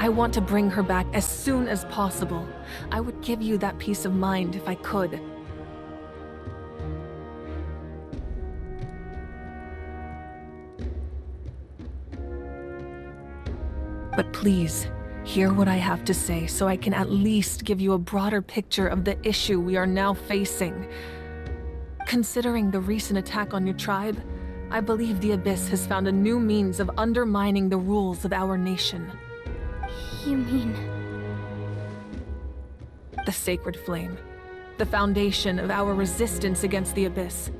I want to bring her back as soon as possible. I would give you that peace of mind if I could. But please, hear what I have to say so I can at least give you a broader picture of the issue we are now facing. Considering the recent attack on your tribe, I believe the Abyss has found a new means of undermining the rules of our nation. You mean... The Sacred Flame. The foundation of our resistance against the Abyss.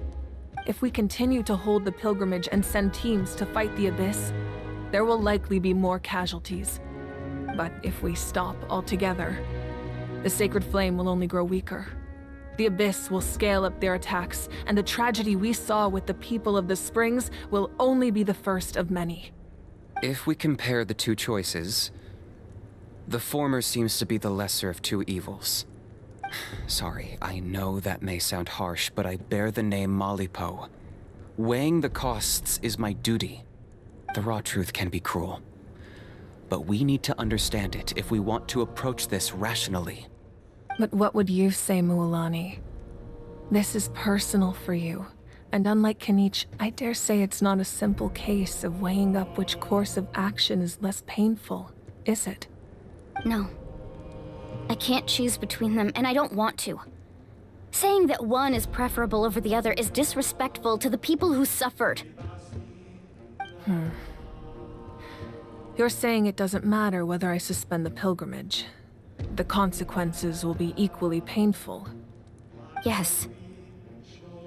If we continue to hold the pilgrimage and send teams to fight the Abyss, there will likely be more casualties. But if we stop altogether, the Sacred Flame will only grow weaker. The Abyss will scale up their attacks, and the tragedy we saw with the people of the Springs will only be the first of many. If we compare the two choices, the former seems to be the lesser of two evils. Sorry, I know that may sound harsh, but I bear the name Malipo. Weighing the costs is my duty. The raw truth can be cruel. But we need to understand it if we want to approach this rationally. But what would you say, Mualani? This is personal for you, and unlike Kanich, I dare say it's not a simple case of weighing up which course of action is less painful, is it? No. I can't choose between them, and I don't want to. Saying that one is preferable over the other is disrespectful to the people who suffered. You're saying it doesn't matter whether I suspend the pilgrimage. The consequences will be equally painful. Yes.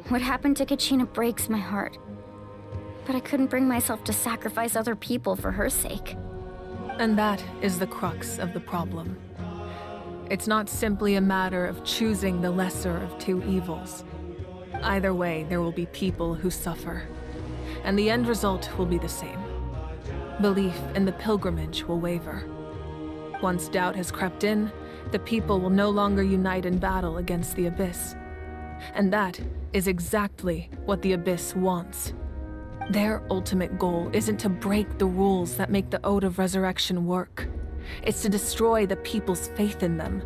What happened to Kachina breaks my heart. But I couldn't bring myself to sacrifice other people for her sake. And that is the crux of the problem. It's not simply a matter of choosing the lesser of two evils. Either way, there will be people who suffer. And the end result will be the same. Belief in the pilgrimage will waver. Once doubt has crept in, the people will no longer unite in battle against the Abyss. And that is exactly what the Abyss wants. Their ultimate goal isn't to break the rules that make the Ode of Resurrection work. It's to destroy the people's faith in them.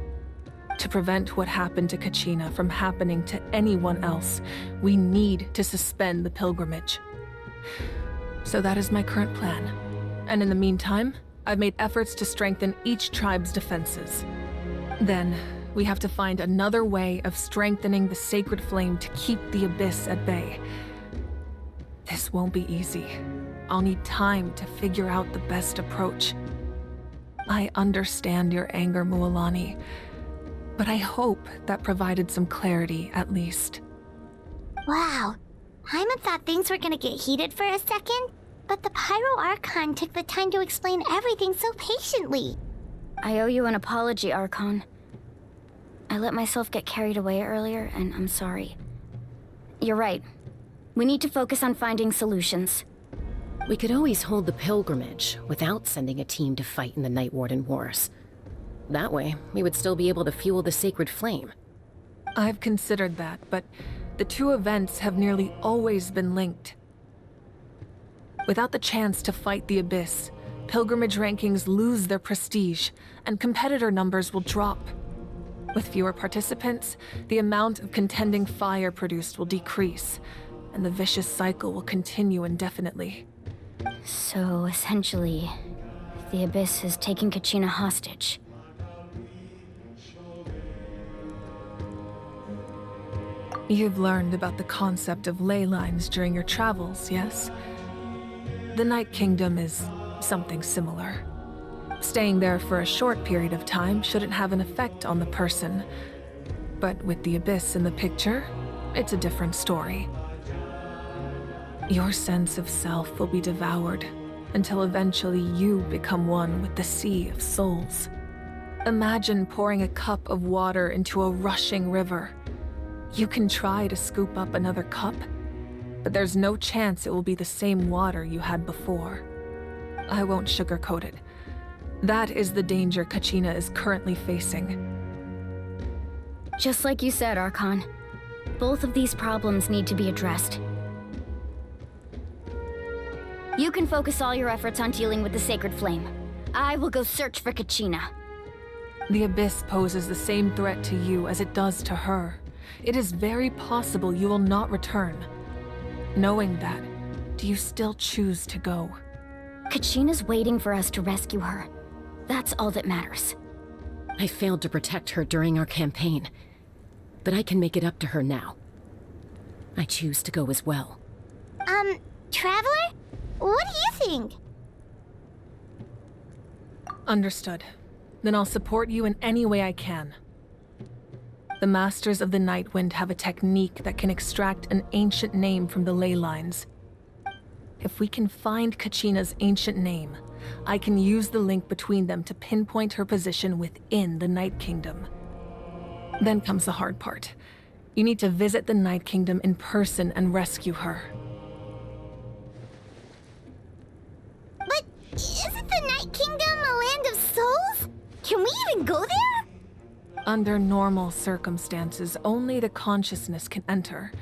To prevent what happened to Kachina from happening to anyone else, we need to suspend the pilgrimage. So that is my current plan. And in the meantime, I've made efforts to strengthen each tribe's defenses. Then, we have to find another way of strengthening the Sacred Flame to keep the Abyss at bay. This won't be easy. I'll need time to figure out the best approach. I understand your anger, Mualani, but I hope that provided some clarity at least. Wow. Hyman thought things were gonna get heated for a second, but the Pyro Archon took the time to explain everything so patiently. I owe you an apology, Archon. I let myself get carried away earlier, and I'm sorry. You're right. We need to focus on finding solutions. We could always hold the pilgrimage without sending a team to fight in the Night Warden Wars. That way, we would still be able to fuel the Sacred Flame. I've considered that, but the two events have nearly always been linked. Without the chance to fight the Abyss, pilgrimage rankings lose their prestige, and competitor numbers will drop. With fewer participants, the amount of contending fire produced will decrease, and the vicious cycle will continue indefinitely. So, essentially, the Abyss has taken Kachina hostage. You've learned about the concept of ley lines during your travels, yes? The Night Kingdom is something similar. Staying there for a short period of time shouldn't have an effect on the person. But with the Abyss in the picture, it's a different story. Your sense of self will be devoured until eventually you become one with the sea of souls. Imagine pouring a cup of water into a rushing river. You can try to scoop up another cup, but there's no chance it will be the same water you had before. I won't sugarcoat it. That is the danger Kachina is currently facing. Just like you said, Archon. Both of these problems need to be addressed. You can focus all your efforts on dealing with the Sacred Flame. I will go search for Kachina. The Abyss poses the same threat to you as it does to her. It is very possible you will not return. Knowing that, do you still choose to go? Kachina's waiting for us to rescue her. That's all that matters. I failed to protect her during our campaign, but I can make it up to her now. I choose to go as well. Traveler? What do you think? Understood. Then I'll support you in any way I can. The Masters of the Nightwind have a technique that can extract an ancient name from the ley lines. If we can find Kachina's ancient name, I can use the link between them to pinpoint her position within the Night Kingdom. Then comes the hard part. You need to visit the Night Kingdom in person and rescue her. But isn't the Night Kingdom a land of souls? Can we even go there? Under normal circumstances, only the consciousness can enter.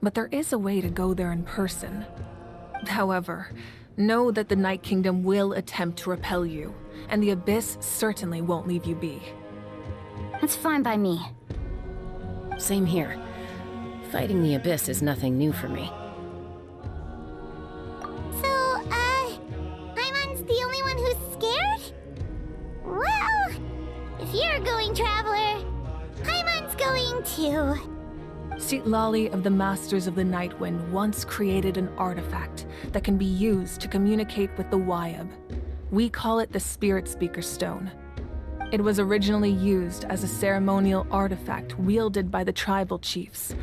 But there is a way to go there in person. However, know that the Night Kingdom will attempt to repel you, and the Abyss certainly won't leave you be. That's fine by me. Same here. Fighting the Abyss is nothing new for me. So, Paimon's the only one who's scared? Well, if you're going, Traveler, Paimon's going too. Lali of the Masters of the Nightwind once created an artifact that can be used to communicate with the Wyab. We call it the Spirit Speaker Stone. It was originally used as a ceremonial artifact wielded by the tribal chiefs,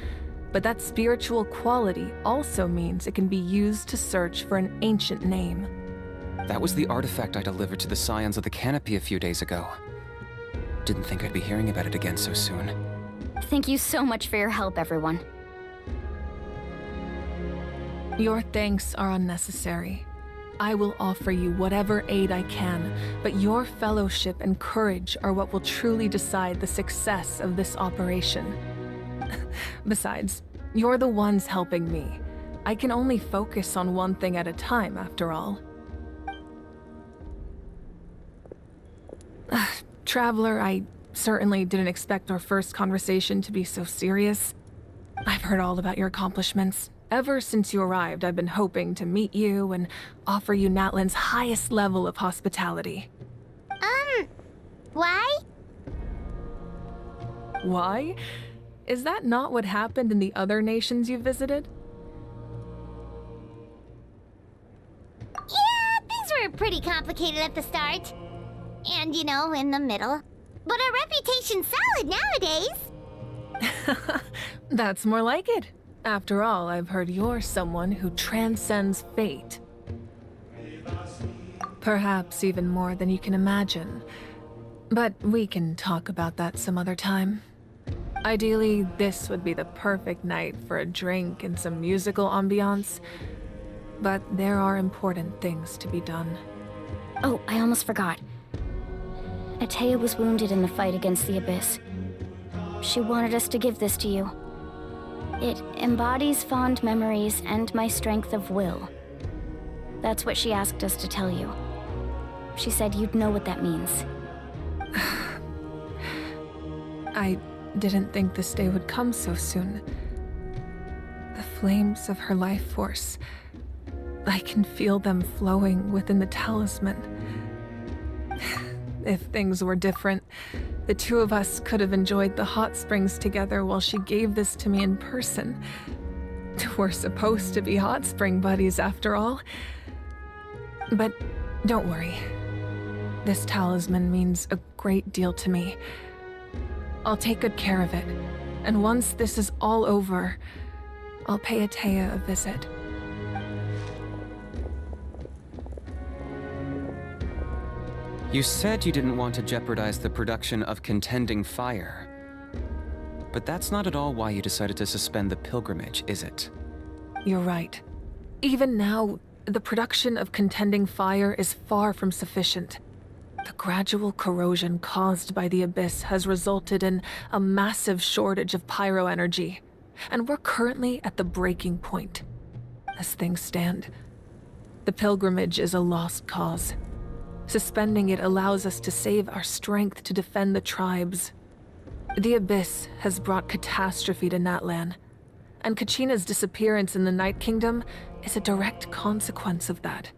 but that spiritual quality also means it can be used to search for an ancient name. That was the artifact I delivered to the Scions of the Canopy a few days ago. Didn't think I'd be hearing about it again so soon. Thank you so much for your help, everyone. Your thanks are unnecessary. I will offer you whatever aid I can, but your fellowship and courage are what will truly decide the success of this operation. Besides, you're the ones helping me. I can only focus on one thing at a time, after all. Traveler, I certainly didn't expect our first conversation to be so serious. I've heard all about your accomplishments. Ever since you arrived, I've been hoping to meet you and offer you Natlan's highest level of hospitality. Why? Why? Is that not what happened in the other nations you visited? Yeah, things were pretty complicated at the start. And, in the middle. But our reputation's solid nowadays. That's more like it. After all, I've heard you're someone who transcends fate. Perhaps even more than you can imagine. But we can talk about that some other time. Ideally, this would be the perfect night for a drink and some musical ambiance. But there are important things to be done. Oh, I almost forgot. Atea was wounded in the fight against the Abyss. She wanted us to give this to you. It embodies fond memories and my strength of will. That's what she asked us to tell you. She said you'd know what that means. I didn't think this day would come so soon. The flames of her life force. I can feel them flowing within the talisman. If things were different, the two of us could have enjoyed the hot springs together while she gave this to me in person. We're supposed to be hot spring buddies after all. But don't worry. This talisman means a great deal to me. I'll take good care of it, and once this is all over, I'll pay Atea a visit. You said you didn't want to jeopardize the production of Contending Fire. But that's not at all why you decided to suspend the pilgrimage, is it? You're right. Even now, the production of Contending Fire is far from sufficient. The gradual corrosion caused by the Abyss has resulted in a massive shortage of pyro energy, and we're currently at the breaking point. As things stand, the pilgrimage is a lost cause. Suspending it allows us to save our strength to defend the tribes. The Abyss has brought catastrophe to Natlan, and Kachina's disappearance in the Night Kingdom is a direct consequence of that.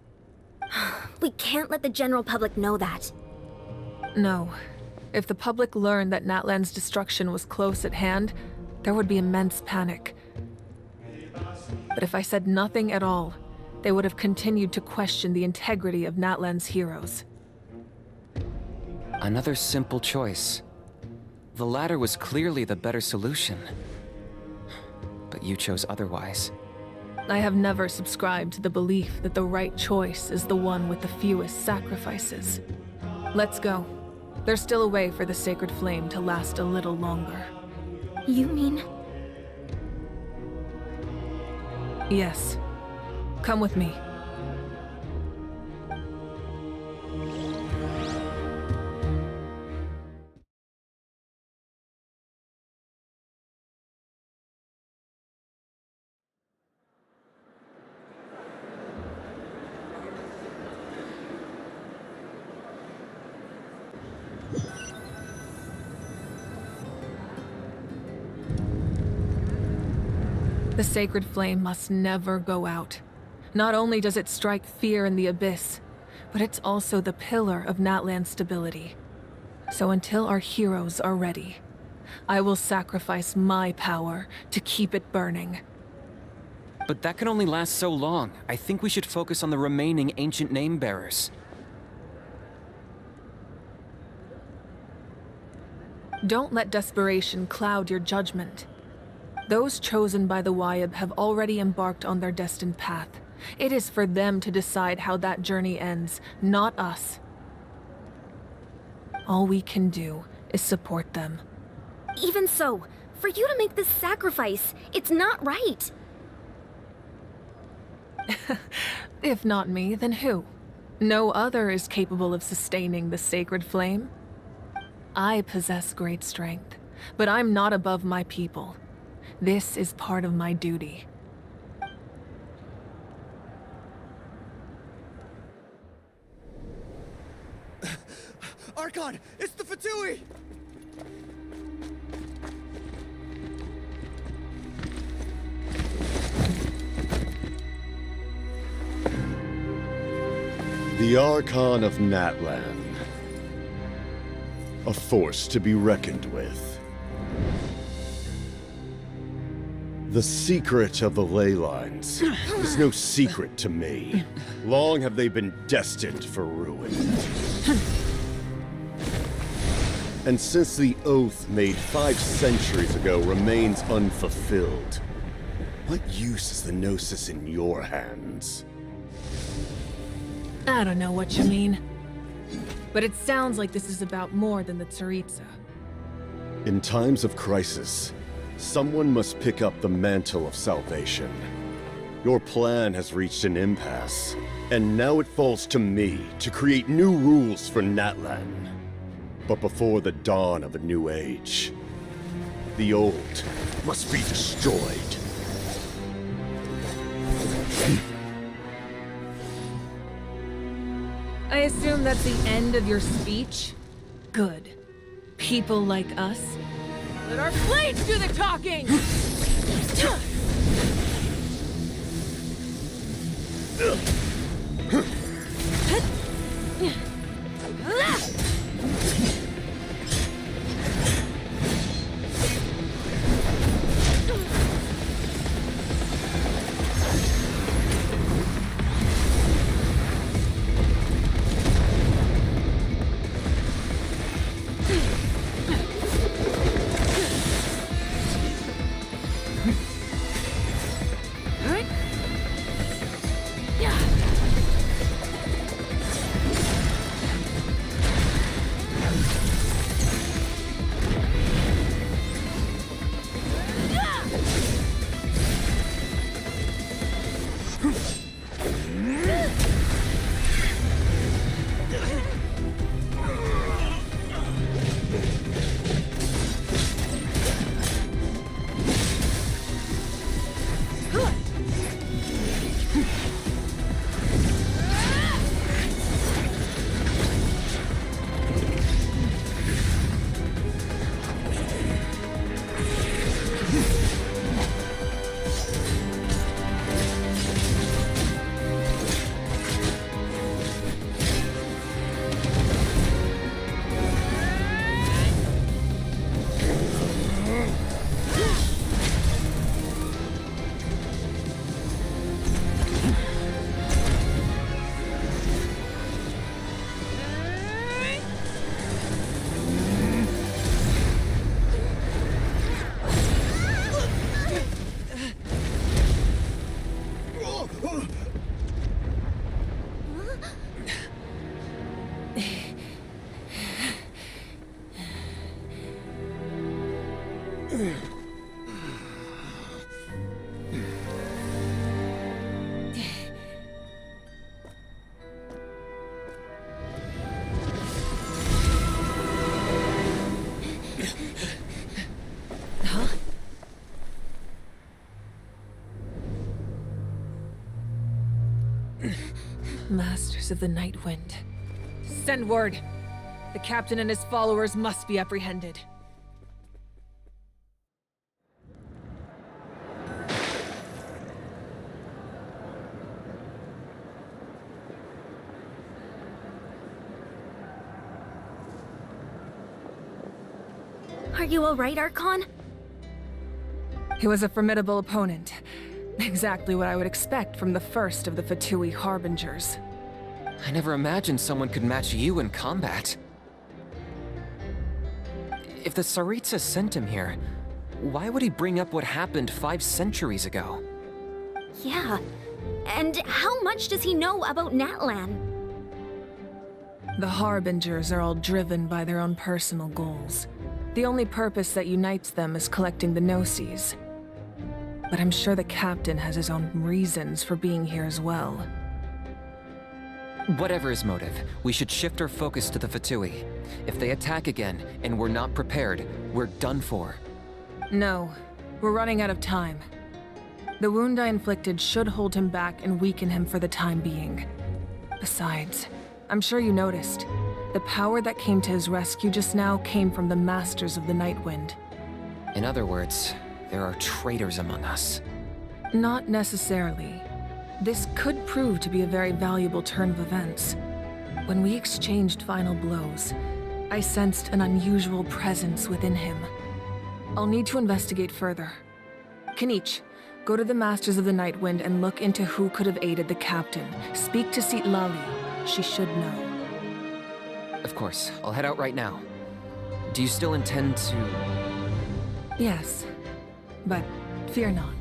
We can't let the general public know that. No. If the public learned that Natlan's destruction was close at hand, there would be immense panic. But if I said nothing at all, they would have continued to question the integrity of Natlan's heroes. Another simple choice. The latter was clearly the better solution. But you chose otherwise. I have never subscribed to the belief that the right choice is the one with the fewest sacrifices. Let's go. There's still a way for the sacred flame to last a little longer. You mean? Yes. Come with me. The sacred flame must never go out. Not only does it strike fear in the Abyss, but it's also the pillar of Natlan's stability. So until our heroes are ready, I will sacrifice my power to keep it burning. But that can only last so long. I think we should focus on the remaining ancient name-bearers. Don't let desperation cloud your judgment. Those chosen by the Wyeb have already embarked on their destined path. It is for them to decide how that journey ends, not us. All we can do is support them. Even so, for you to make this sacrifice, it's not right. If not me, then who? No other is capable of sustaining the sacred flame. I possess great strength, but I'm not above my people. This is part of my duty. Archon, it's the Fatui! The Archon of Natlan. A force to be reckoned with. The secret of the ley lines is no secret to me. Long have they been destined for ruin. And since the oath made 5 centuries ago remains unfulfilled, what use is the Gnosis in your hands? I don't know what you mean. But it sounds like this is about more than the Tsaritsa. In times of crisis, someone must pick up the mantle of salvation. Your plan has reached an impasse, and now it falls to me to create new rules for Natlan. But before the dawn of a new age, the old must be destroyed. I assume that's the end of your speech? Good. People like us. Let our blades do the talking! Masters of the Night Wind. Send word! The captain and his followers must be apprehended. Are you alright, Archon? He was a formidable opponent. Exactly what I would expect from the first of the Fatui Harbingers. I never imagined someone could match you in combat. If the Tsaritsa sent him here, why would he bring up what happened 5 centuries ago? Yeah. And how much does he know about Natlan? The Harbingers are all driven by their own personal goals. The only purpose that unites them is collecting the Gnosis. But I'm sure the captain has his own reasons for being here as well. Whatever his motive, we should shift our focus to the Fatui. If they attack again, and we're not prepared, we're done for. No, we're running out of time. The wound I inflicted should hold him back and weaken him for the time being. Besides, I'm sure you noticed, the power that came to his rescue just now came from the Masters of the Night Wind. In other words, there are traitors among us. Not necessarily. This could prove to be a very valuable turn of events. When we exchanged final blows, I sensed an unusual presence within him. I'll need to investigate further. Kinich, go to the Masters of the Night Wind and look into who could have aided the captain. Speak to Sitlali. She should know. Of course, I'll head out right now. Do you still intend to... Yes, but fear not.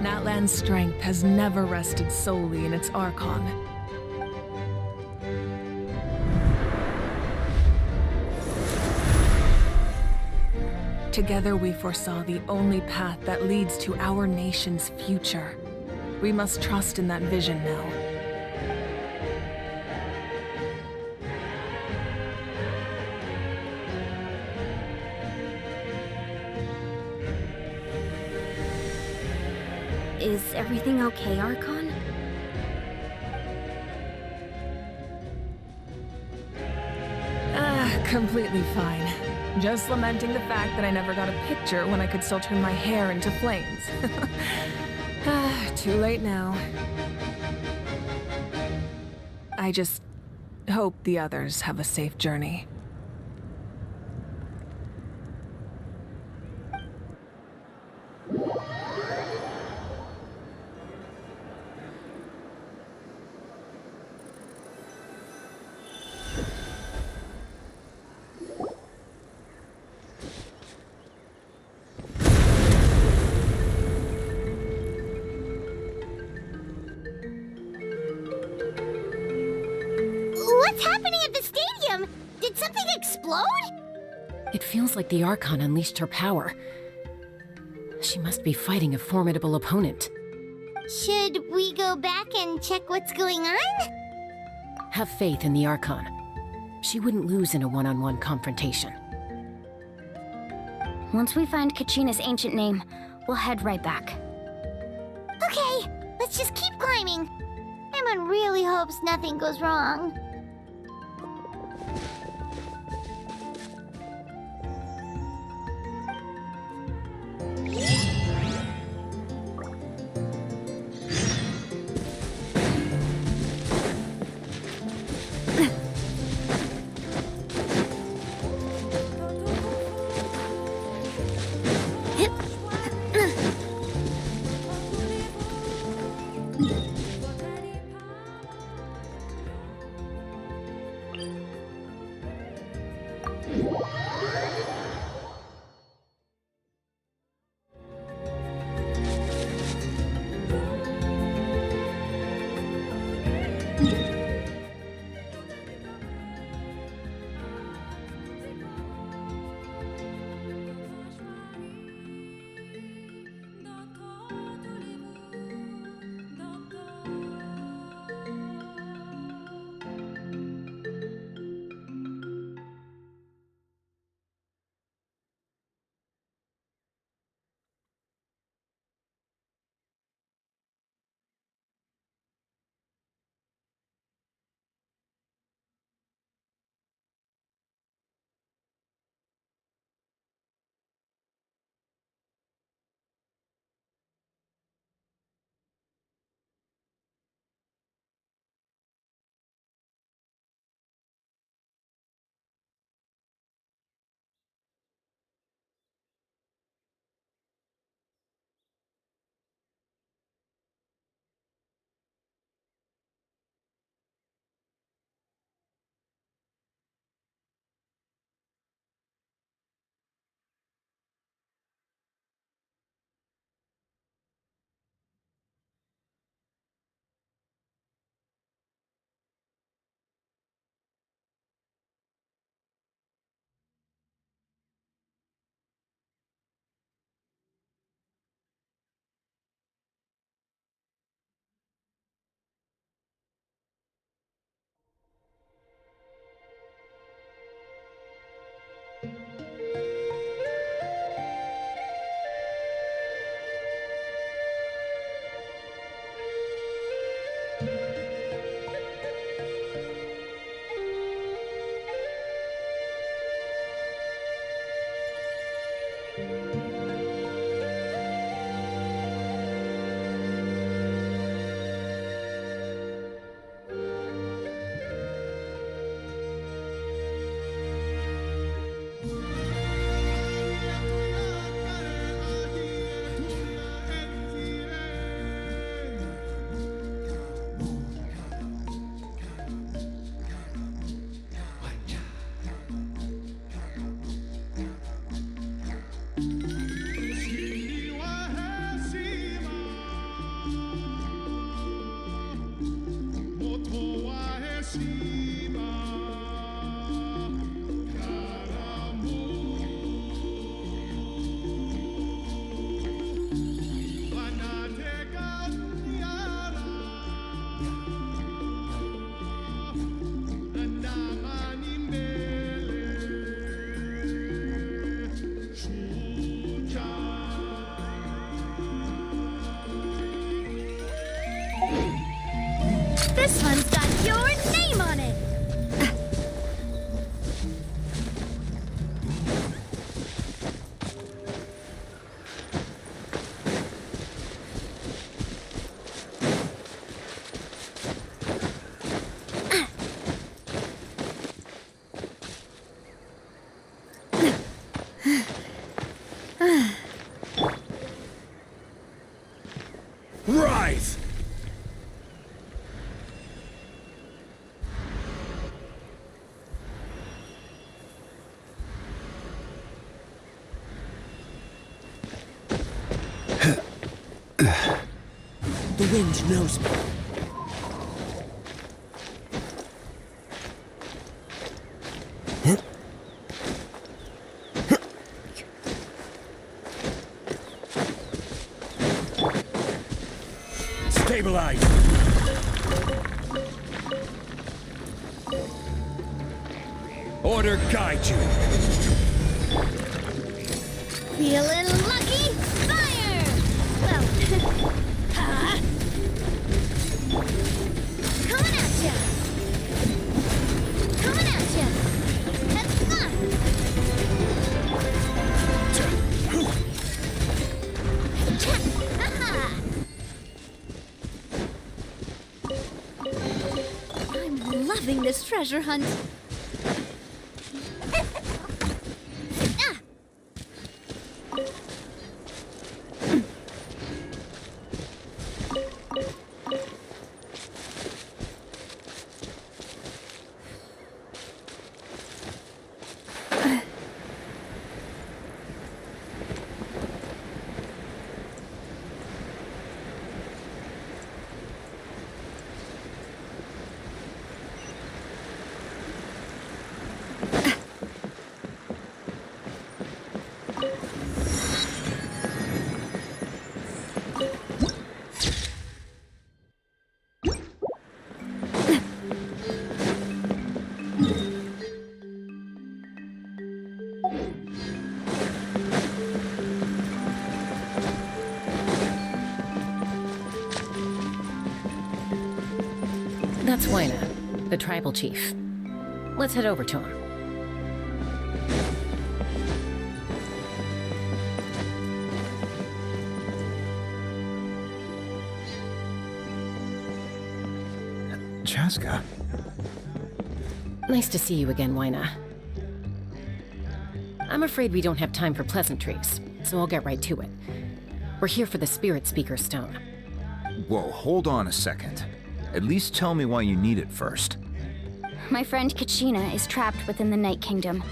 Natlan's strength has never rested solely in its Archon. Together we foresaw the only path that leads to our nation's future. We must trust in that vision now. Is everything okay, Archon? Completely fine. Just lamenting the fact that I never got a picture when I could still turn my hair into flames. Too late now. I just hope the others have a safe journey. What's happening at the stadium? Did something explode? It feels like the Archon unleashed her power. She must be fighting a formidable opponent. Should we go back and check what's going on? Have faith in the Archon. She wouldn't lose in a one-on-one confrontation. Once we find Kachina's ancient name, we'll head right back. Okay, let's just keep climbing. Emon really hopes nothing goes wrong. This one's got your name on it! Rise! The wind knows me. Stabilize! Order guide you! Feeling lucky? Fire! Well, huh? Coming at ya! Coming at ya! That's fun! Aha! I'm loving this treasure hunt. That's Wyna, the tribal chief. Let's head over to him. Chaska? Nice to see you again, Wyna. I'm afraid we don't have time for pleasantries, so I'll get right to it. We're here for the Spirit Speaker Stone. Whoa, hold on a second. At least tell me why you need it first. My friend Kachina is trapped within the Night Kingdom.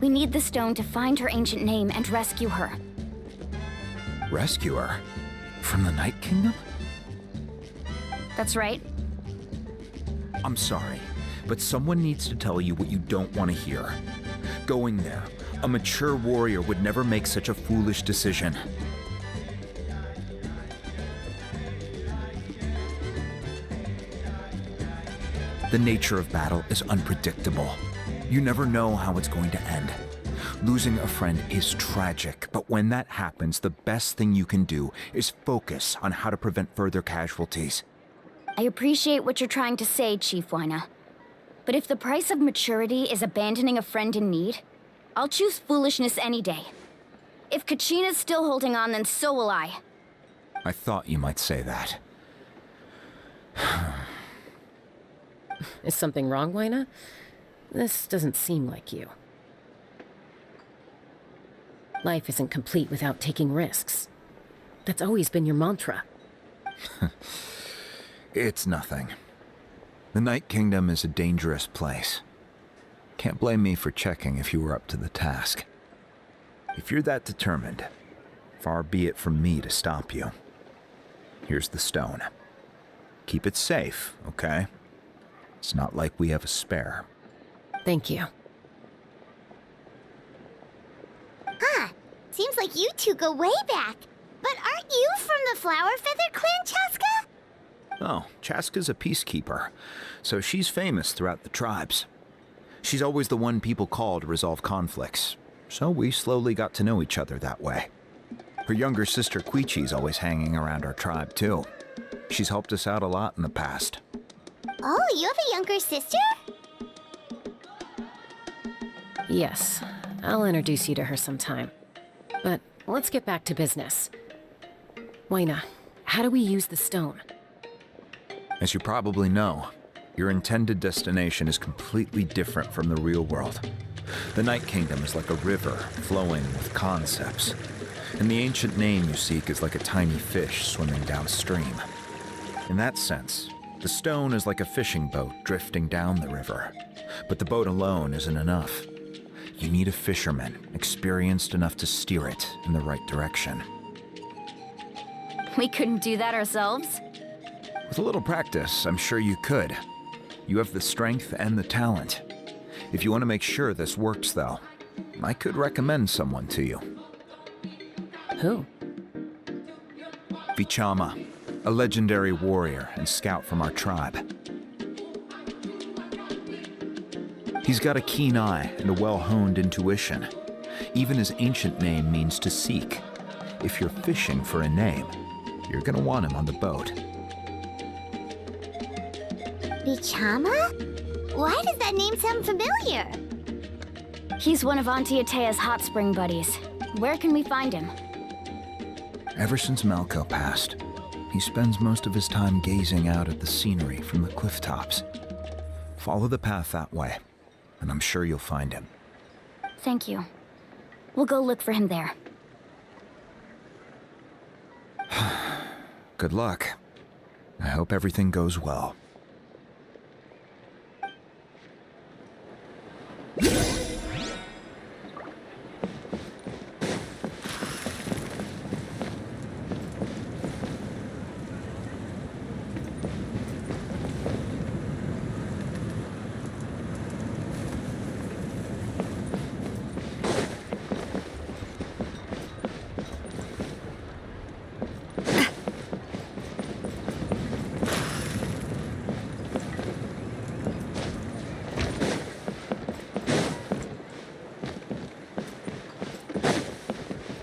We need the stone to find her ancient name and rescue her. Rescue her? From the Night Kingdom? That's right. I'm sorry, but someone needs to tell you what you don't want to hear. Going there, a mature warrior would never make such a foolish decision. The nature of battle is unpredictable. You never know how it's going to end. Losing a friend is tragic, but when that happens, the best thing you can do is focus on how to prevent further casualties. I appreciate what you're trying to say, Chief Wyna. But if the price of maturity is abandoning a friend in need, I'll choose foolishness any day. If Kachina's still holding on, then so will I. I thought you might say that. Is something wrong, Wyna? This doesn't seem like you. Life isn't complete without taking risks. That's always been your mantra. It's nothing. The Night Kingdom is a dangerous place. Can't blame me for checking if you were up to the task. If you're that determined, far be it from me to stop you. Here's the stone. Keep it safe, okay? It's not like we have a spare. Thank you. Huh. Seems like you two go way back. But aren't you from the Flower Feather Clan, Chaska? Oh, Chaska's a peacekeeper, so she's famous throughout the tribes. She's always the one people call to resolve conflicts, so we slowly got to know each other that way. Her younger sister Quichi's always hanging around our tribe, too. She's helped us out a lot in the past. Oh, you have a younger sister? Yes, I'll introduce you to her sometime. But let's get back to business. Waina, how do we use the stone? As you probably know, your intended destination is completely different from the real world. The Night Kingdom is like a river flowing with concepts, and the ancient name you seek is like a tiny fish swimming downstream. In that sense, the stone is like a fishing boat drifting down the river, but the boat alone isn't enough. You need a fisherman experienced enough to steer it in the right direction. We couldn't do that ourselves? With a little practice, I'm sure you could. You have the strength and the talent. If you want to make sure this works, though, I could recommend someone to you. Who? Vichama, a legendary warrior and scout from our tribe. He's got a keen eye and a well-honed intuition. Even his ancient name means to seek. If you're fishing for a name, you're gonna want him on the boat. Bichama? Why does that name sound familiar? He's one of Auntie Atea's hot spring buddies. Where can we find him? Ever since Malco passed, he spends most of his time gazing out at the scenery from the cliff tops. Follow the path that way, and I'm sure you'll find him. Thank you. We'll go look for him there. Good luck. I hope everything goes well.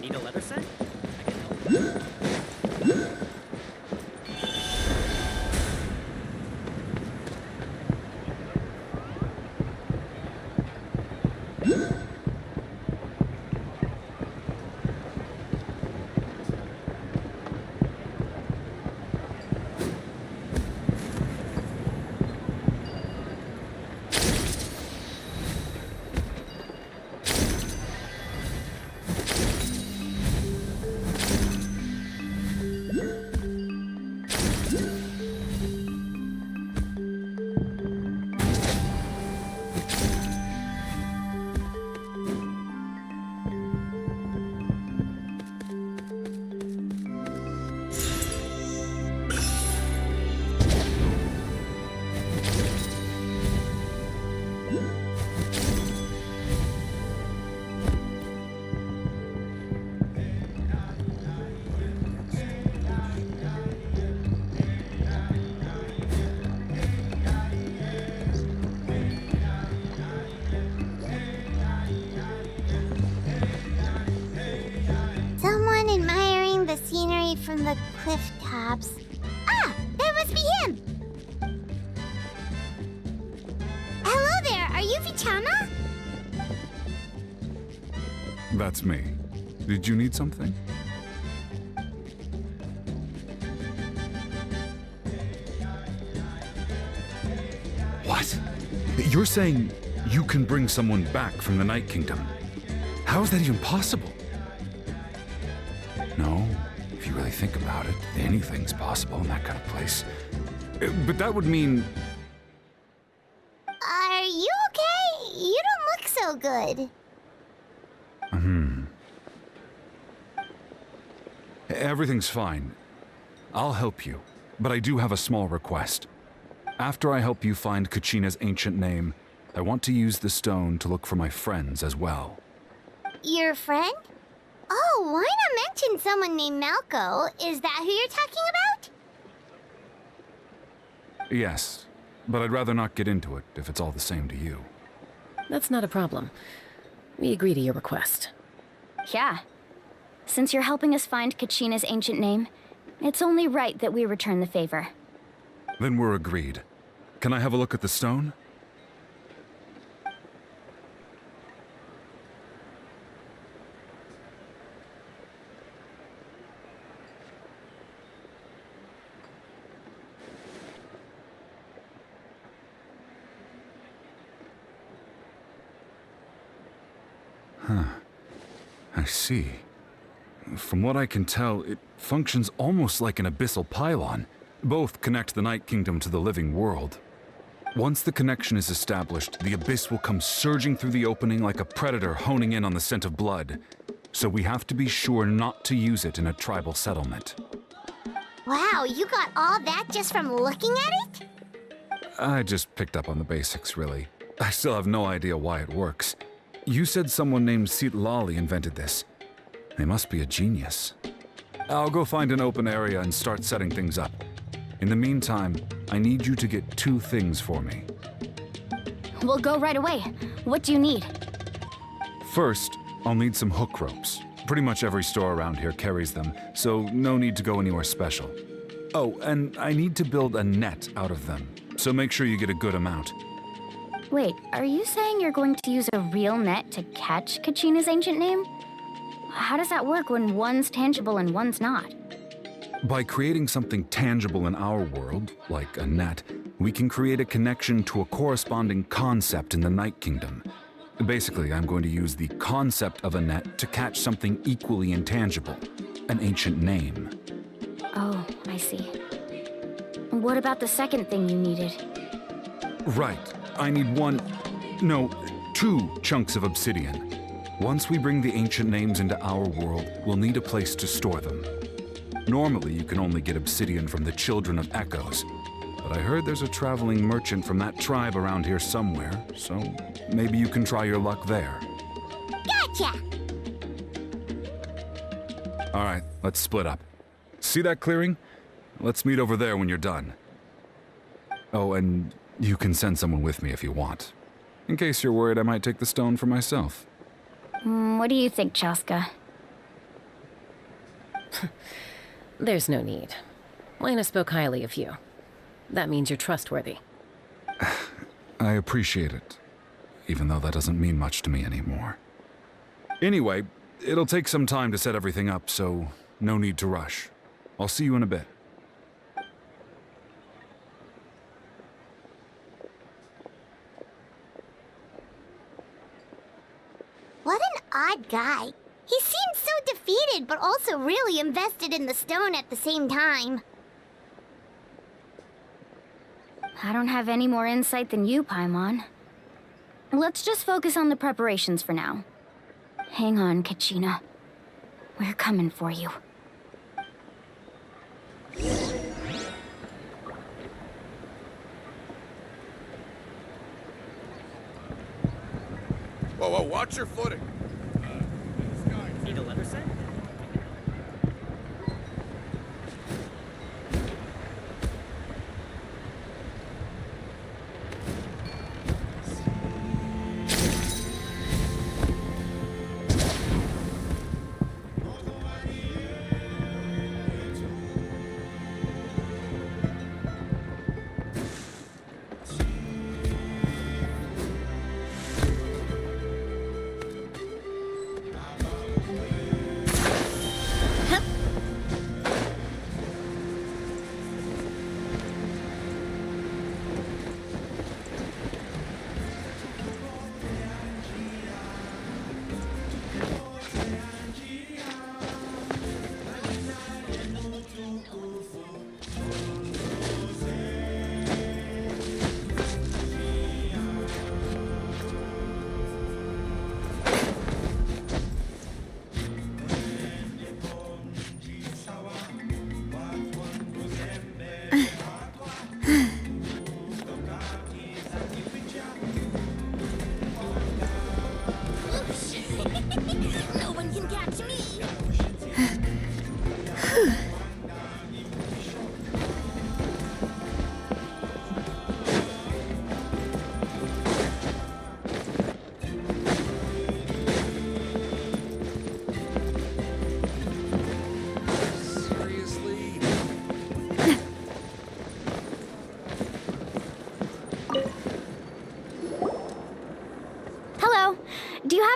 Need a letter set? Someone admiring the scenery from the cliff tops. Ah, that must be him! Hello there, are you Vichama? That's me. Did you need something? What? You're saying you can bring someone back from the Night Kingdom? How is that even possible? No, if you really think about it, anything's possible in that kind of place. But that would mean... Are you okay? You don't look so good. Everything's fine. I'll help you, but I do have a small request. After I help you find Kachina's ancient name, I want to use the stone to look for my friends as well. Your friend? Oh, why not mention someone named Malco? Is that who you're talking about? Yes, but I'd rather not get into it if it's all the same to you. That's not a problem. We agree to your request. Yeah. Since you're helping us find Kachina's ancient name, it's only right that we return the favor. Then we're agreed. Can I have a look at the stone? I see. From what I can tell, it functions almost like an abyssal pylon. Both connect the Night Kingdom to the living world. Once the connection is established, the abyss will come surging through the opening like a predator honing in on the scent of blood. So we have to be sure not to use it in a tribal settlement. Wow, you got all that just from looking at it? I just picked up on the basics, really. I still have no idea why it works. You said someone named Lali invented this. They must be a genius. I'll go find an open area and start setting things up. In the meantime, I need you to get 2 things for me. We'll go right away. What do you need? First, I'll need some hook ropes. Pretty much every store around here carries them, so no need to go anywhere special. Oh, and I need to build a net out of them, so make sure you get a good amount. Wait, are you saying you're going to use a real net to catch Kachina's ancient name? How does that work when one's tangible and one's not? By creating something tangible in our world, like a net, we can create a connection to a corresponding concept in the Night Kingdom. Basically, I'm going to use the concept of a net to catch something equally intangible, an ancient name. Oh, I see. What about the second thing you needed? Right. I need 2 chunks of obsidian. Once we bring the ancient names into our world, we'll need a place to store them. Normally, you can only get obsidian from the Children of Echoes, but I heard there's a traveling merchant from that tribe around here somewhere, so maybe you can try your luck there. Gotcha! Alright, let's split up. See that clearing? Let's meet over there when you're done. Oh, and you can send someone with me if you want. In case you're worried I might take the stone for myself. What do you think, Chaska? There's no need. Lena spoke highly of you. That means you're trustworthy. I appreciate it, even though that doesn't mean much to me anymore. Anyway, it'll take some time to set everything up, so no need to rush. I'll see you in a bit. What an odd guy. He seems so defeated, but also really invested in the stone at the same time. I don't have any more insight than you, Paimon. Let's just focus on the preparations for now. Hang on, Kachina. We're coming for you. Whoa, watch your footing. Need a leather set?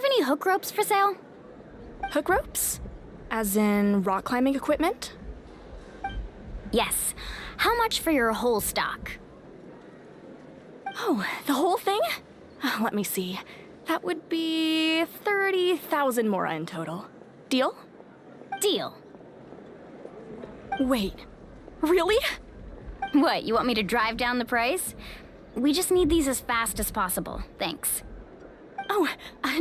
have any hook ropes for sale? Hook ropes? As in rock climbing equipment? Yes. How much for your whole stock? Oh, the whole thing? Let me see. That would be 30,000 mora in total. Deal? Deal. Wait, really? What, you want me to drive down the price? We just need these as fast as possible. Thanks. Oh,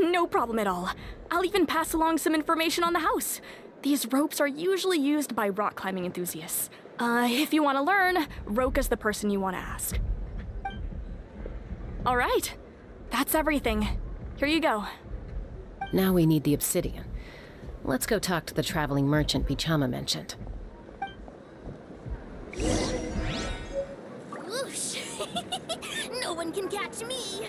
no problem at all. I'll even pass along some information on the house. These ropes are usually used by rock climbing enthusiasts. If you want to learn, Roka's the person you want to ask. All right, that's everything. Here you go. Now we need the obsidian. Let's go talk to the traveling merchant Bichama mentioned. Whoosh! No one can catch me!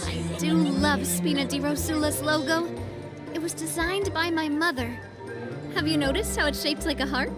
I do love Spina di Rosula's logo. It was designed by my mother. Have you noticed how it's shaped like a heart?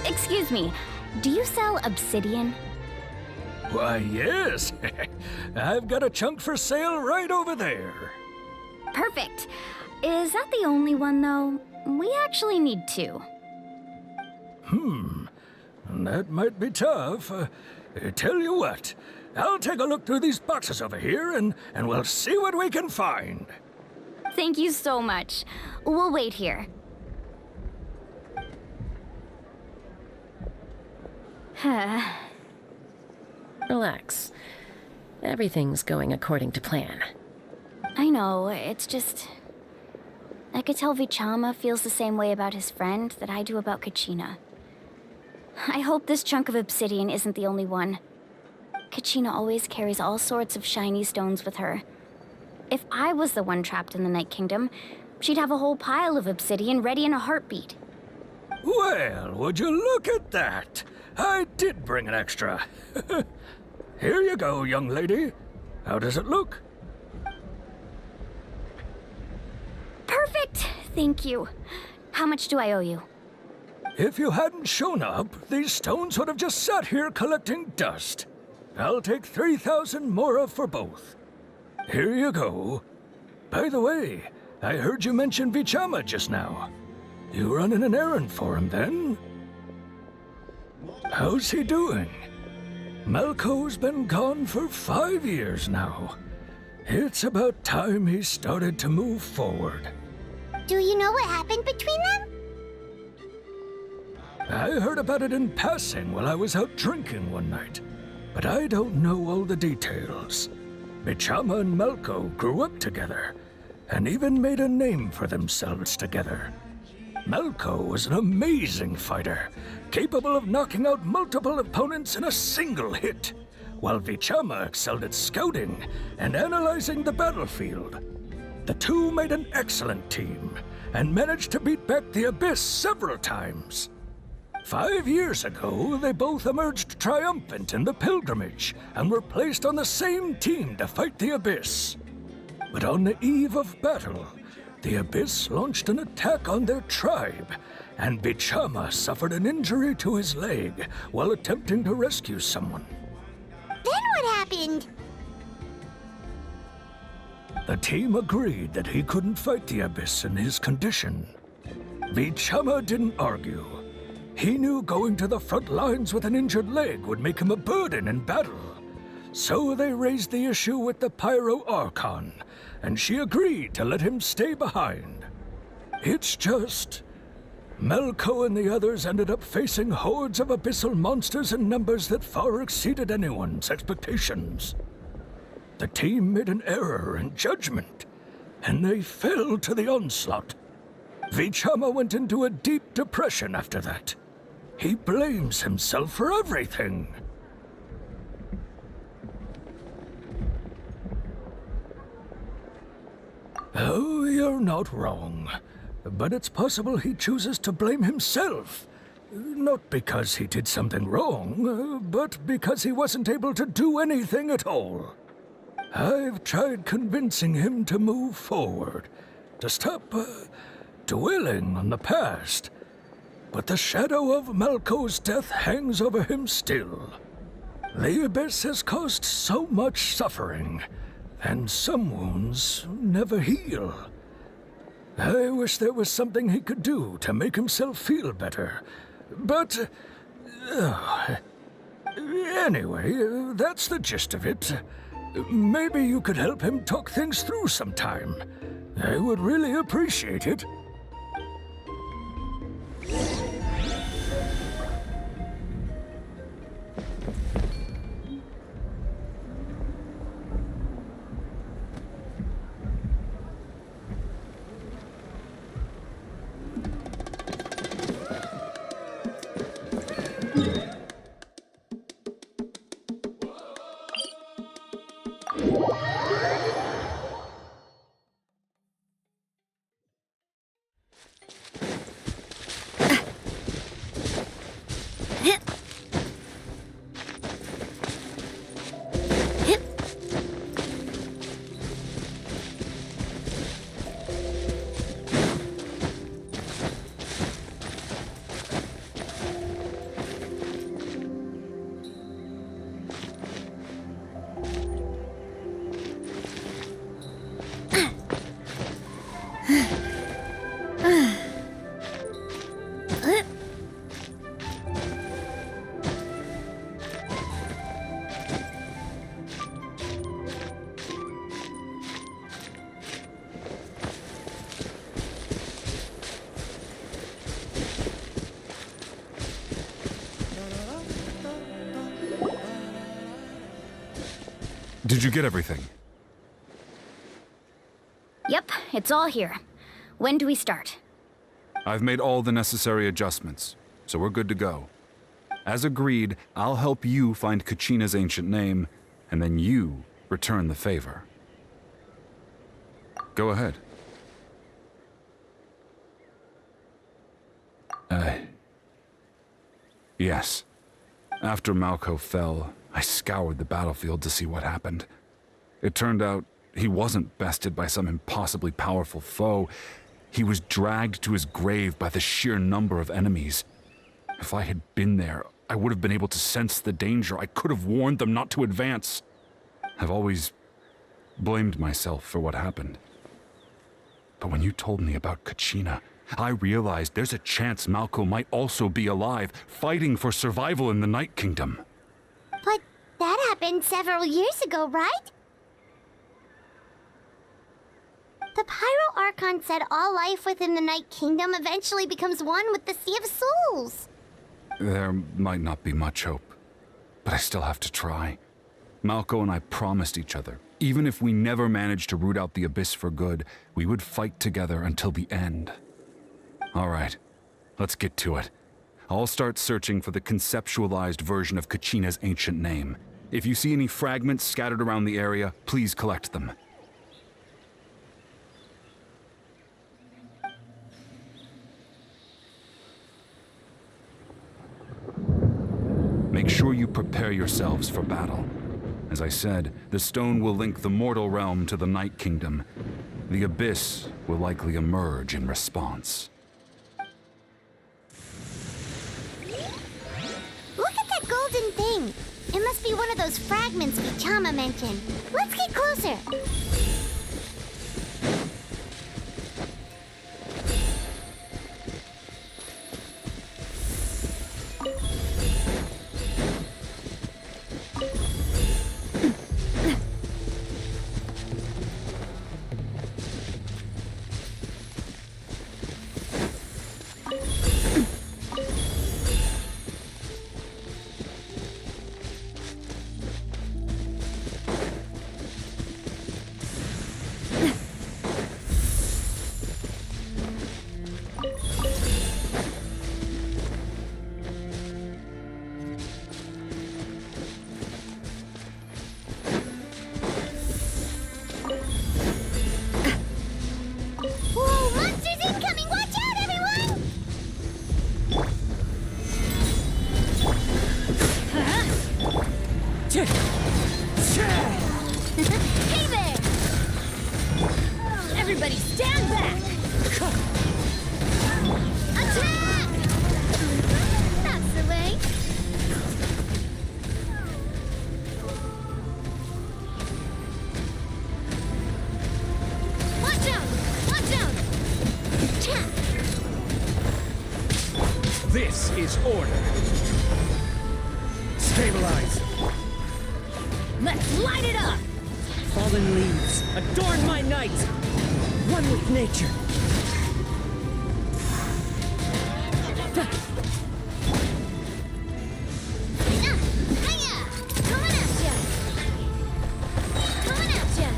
Excuse me, do you sell obsidian? Why, yes. I've got a chunk for sale right over there. Perfect. Is that the only one, though? We actually need two. That might be tough. Tell you what, I'll take a look through these boxes over here and we'll see what we can find. Thank you so much. We'll wait here. Relax. Everything's going according to plan. I know, it's just... I could tell Vichama feels the same way about his friend that I do about Kachina. I hope this chunk of obsidian isn't the only one. Kachina always carries all sorts of shiny stones with her. If I was the one trapped in the Night Kingdom, she'd have a whole pile of obsidian ready in a heartbeat. Well, would you look at that? I did bring an extra. Here you go, young lady. How does it look? Perfect! Thank you. How much do I owe you? If you hadn't shown up, these stones would have just sat here collecting dust. I'll take 3,000 mora for both. Here you go. By the way, I heard you mention Vichama just now. You running an errand for him, then? How's he doing? Malco's been gone for 5 years now. It's about time he started to move forward. Do you know what happened between them? I heard about it in passing while I was out drinking one night, but I don't know all the details. Bichama and Malco grew up together, and even made a name for themselves together. Malko was an amazing fighter, capable of knocking out multiple opponents in a single hit, while Vichama excelled at scouting and analyzing the battlefield. The two made an excellent team and managed to beat back the Abyss several times. 5 years ago, they both emerged triumphant in the pilgrimage and were placed on the same team to fight the Abyss. But on the eve of battle, the Abyss launched an attack on their tribe, and Bichama suffered an injury to his leg while attempting to rescue someone. Then what happened? The team agreed that he couldn't fight the Abyss in his condition. Bichama didn't argue. He knew going to the front lines with an injured leg would make him a burden in battle. So they raised the issue with the Pyro Archon, and she agreed to let him stay behind. It's just, Malko and the others ended up facing hordes of abyssal monsters in numbers that far exceeded anyone's expectations. The team made an error in judgment, and they fell to the onslaught. Vichama went into a deep depression after that. He blames himself for everything. Oh, you're not wrong. But it's possible he chooses to blame himself. Not because he did something wrong, but because he wasn't able to do anything at all. I've tried convincing him to move forward, to stop dwelling on the past. But the shadow of Malko's death hangs over him still. The Abyss has caused so much suffering, and some wounds never heal. I wish there was something he could do to make himself feel better. But... anyway, that's the gist of it. Maybe you could help him talk things through sometime. I would really appreciate it. Did you get everything? Yep, it's all here. When do we start? I've made all the necessary adjustments, so we're good to go. As agreed, I'll help you find Kachina's ancient name, and then you return the favor. Go ahead. Yes. After Malko fell, I scoured the battlefield to see what happened. It turned out he wasn't bested by some impossibly powerful foe. He was dragged to his grave by the sheer number of enemies. If I had been there, I would have been able to sense the danger. I could have warned them not to advance. I've always blamed myself for what happened. But when you told me about Kachina, I realized there's a chance Malko might also be alive, fighting for survival in the Night Kingdom. But that happened several years ago, right? The Pyro Archon said all life within the Night Kingdom eventually becomes one with the Sea of Souls. There might not be much hope, but I still have to try. Malko and I promised each other, even if we never managed to root out the Abyss for good, we would fight together until the end. All right, let's get to it. I'll start searching for the conceptualized version of Kachina's ancient name. If you see any fragments scattered around the area, please collect them. Make sure you prepare yourselves for battle. As I said, the stone will link the mortal realm to the Night Kingdom. The Abyss will likely emerge in response. Look at that golden thing. It must be one of those fragments Vichama mentioned. Let's get closer. Hey there! Everybody stand back! Attack! That's the way. Watch out! Watch out! Attack! This is order. Stabilize. Let's light it up! Fallen leaves, adorn my night. One with nature. Coming at ya! Coming at ya!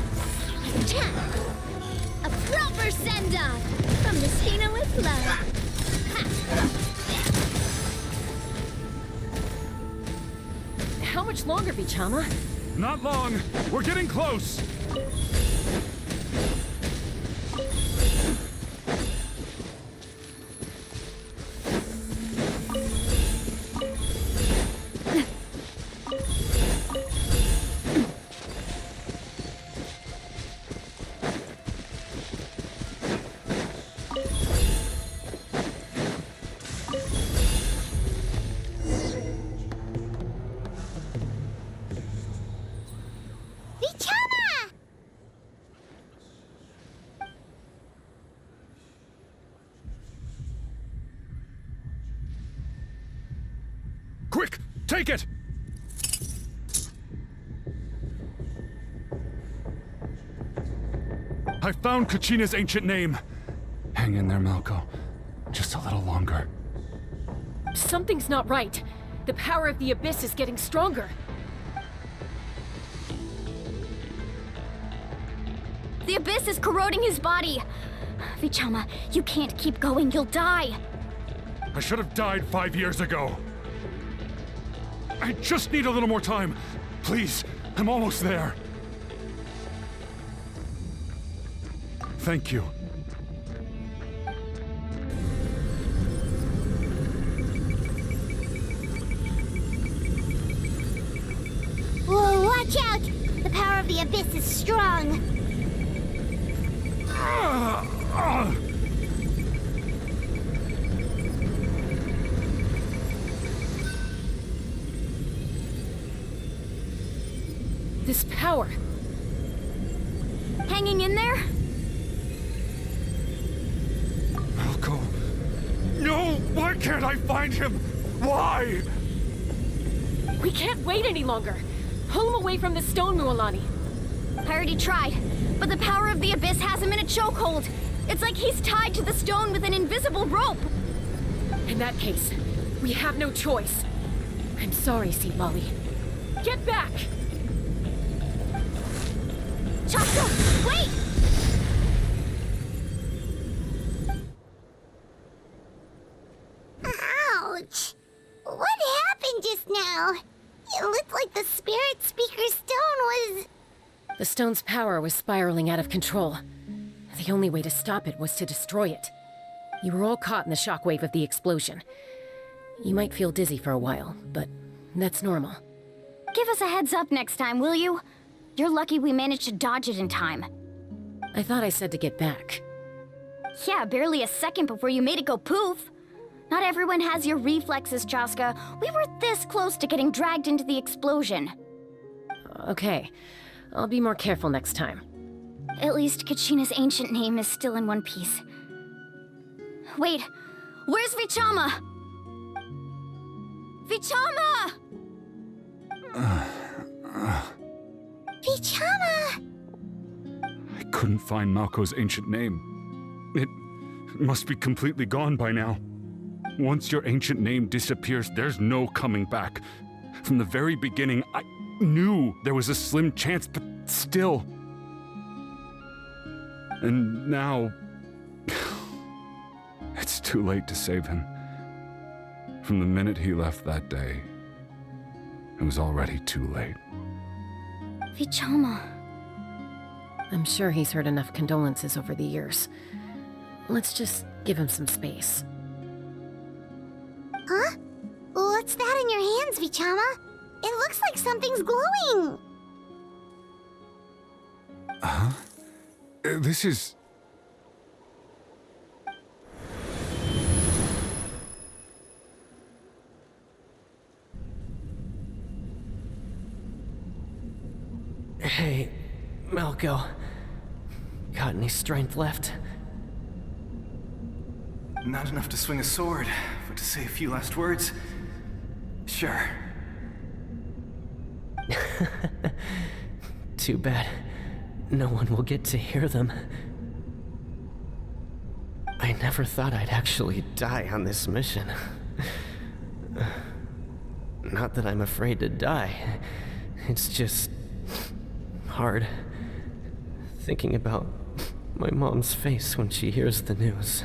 Attack! A proper send-off from the Hina with love. How much longer, Vichama? Not long. We're getting close. Quick, take it! I found Kachina's ancient name. Hang in there, Malko. Just a little longer. Something's not right. The power of the Abyss is getting stronger. The Abyss is corroding his body. Vichama, you can't keep going. You'll die. I should have died 5 years ago. I just need a little more time. Please, I'm almost there. Thank you. Whoa, watch out! The power of the Abyss is strong. This power. Hanging in there? Malko. No! Why can't I find him? Why? We can't wait any longer. Pull him away from the stone, Mualani. I already tried, but the power of the Abyss has him in a chokehold. It's like he's tied to the stone with an invisible rope. In that case, we have no choice. I'm sorry, Sea Lolly. Get back! Chaka, wait! the Spirit Speaker Stone was... The stone's power was spiraling out of control. The only way to stop it was to destroy it. You were all caught in the shockwave of the explosion. You might feel dizzy for a while, but that's normal. Give us a heads up next time, will you? You're lucky we managed to dodge it in time. I thought I said to get back. Yeah, barely a second before you made it go poof. Not everyone has your reflexes, Jaska. We were this close to getting dragged into the explosion. Okay, I'll be more careful next time. At least Kachina's ancient name is still in one piece. Wait, where's Vichama? Vichama! Vichama! I couldn't find Malko's ancient name. It must be completely gone by now. Once your ancient name disappears, there's no coming back. From the very beginning, I knew there was a slim chance, but still. And now... it's too late to save him. From the minute he left that day, it was already too late. Vichama. I'm sure he's heard enough condolences over the years. Let's just give him some space. Huh? What's that in your hands, Vichama? It looks like something's glowing! Huh? This is... Hey, Malko. Got any strength left? Not enough to swing a sword, but to say a few last words? Sure. Too bad. No one will get to hear them. I never thought I'd actually die on this mission. Not that I'm afraid to die. It's just... hard. Thinking about my mom's face when she hears the news.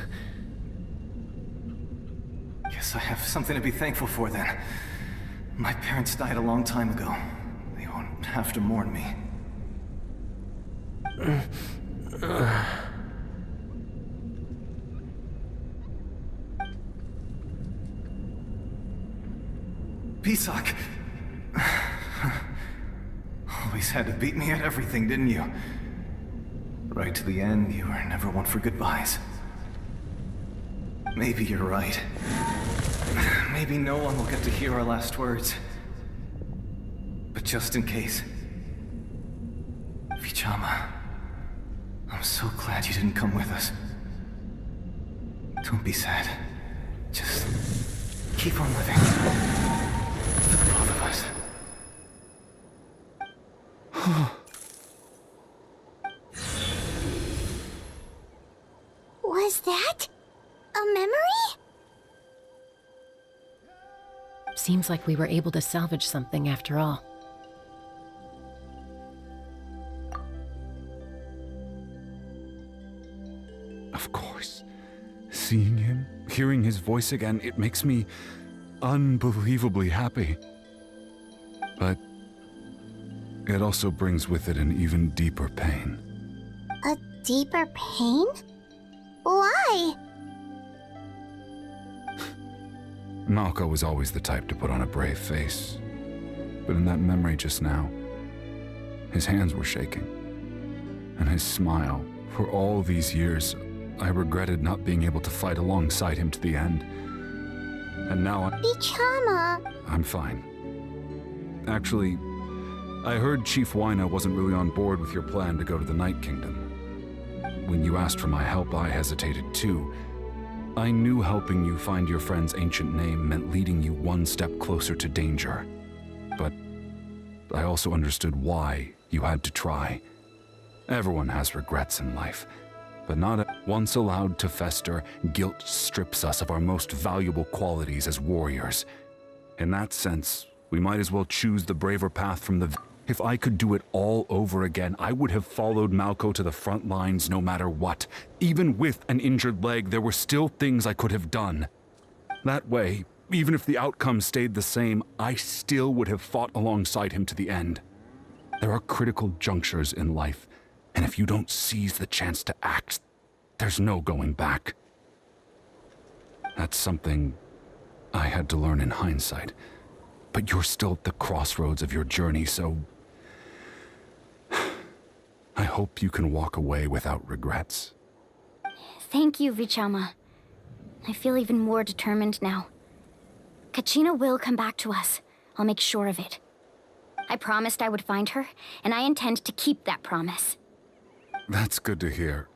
Guess I have something to be thankful for then. My parents died a long time ago. They won't have to mourn me. Pisak! Always had to beat me at everything, didn't you? Right to the end, you were never one for goodbyes. Maybe you're right. Maybe no one will get to hear our last words. But just in case... Vichama, I'm so glad you didn't come with us. Don't be sad. Just keep on living. For the both of us. Was that a memory? Seems like we were able to salvage something after all. Of course. Seeing him, hearing his voice again, it makes me unbelievably happy. But it also brings with it an even deeper pain. A deeper pain? Why? Malko was always the type to put on a brave face. But in that memory just now, his hands were shaking. And his smile, for all these years, I regretted not being able to fight alongside him to the end. And now Vichama! I'm fine. Actually, I heard Chief Wyna wasn't really on board with your plan to go to the Night Kingdom. When you asked for my help, I hesitated too. I knew helping you find your friend's ancient name meant leading you one step closer to danger. But I also understood why you had to try. Everyone has regrets in life, but once allowed to fester, guilt strips us of our most valuable qualities as warriors. In that sense, we might as well choose the braver path from the... If I could do it all over again, I would have followed Malko to the front lines no matter what. Even with an injured leg, there were still things I could have done. That way, Even if the outcome stayed the same, I still would have fought alongside him to the end. There are critical junctures in life, and if you don't seize the chance to act, there's no going back. That's something I had to learn in hindsight. But you're still at the crossroads of your journey, so I hope you can walk away without regrets. Thank you, Vichama. I feel even more determined now. Kachina will come back to us. I'll make sure of it. I promised I would find her, and I intend to keep that promise. That's good to hear.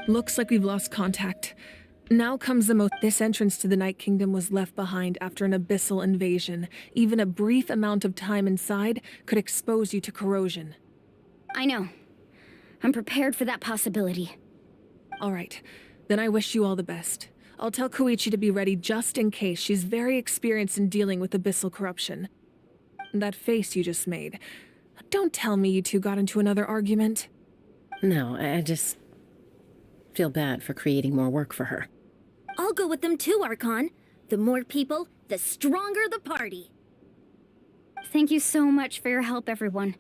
Looks like we've lost contact. Now comes the most. This entrance to the Night Kingdom was left behind after an abyssal invasion. Even a brief amount of time inside could expose you to corrosion. I know. I'm prepared for that possibility. All right. Then I wish you all the best. I'll tell Koichi to be ready just in case. She's very experienced in dealing with abyssal corruption. That face you just made. Don't tell me you two got into another argument. No, I just feel bad for creating more work for her. I'll go with them too, Archon. The more people, the stronger the party. Thank you so much for your help, everyone.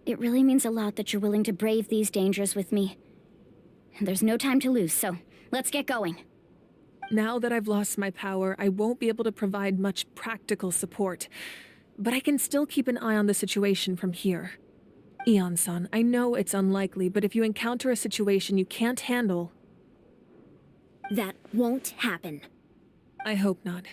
It really means a lot that you're willing to brave these dangers with me. There's no time to lose, so let's get going. Now that I've lost my power, I won't be able to provide much practical support. But I can still keep an eye on the situation from here. Eon-san, I know it's unlikely, but if you encounter a situation you can't handle... That won't happen. I hope not.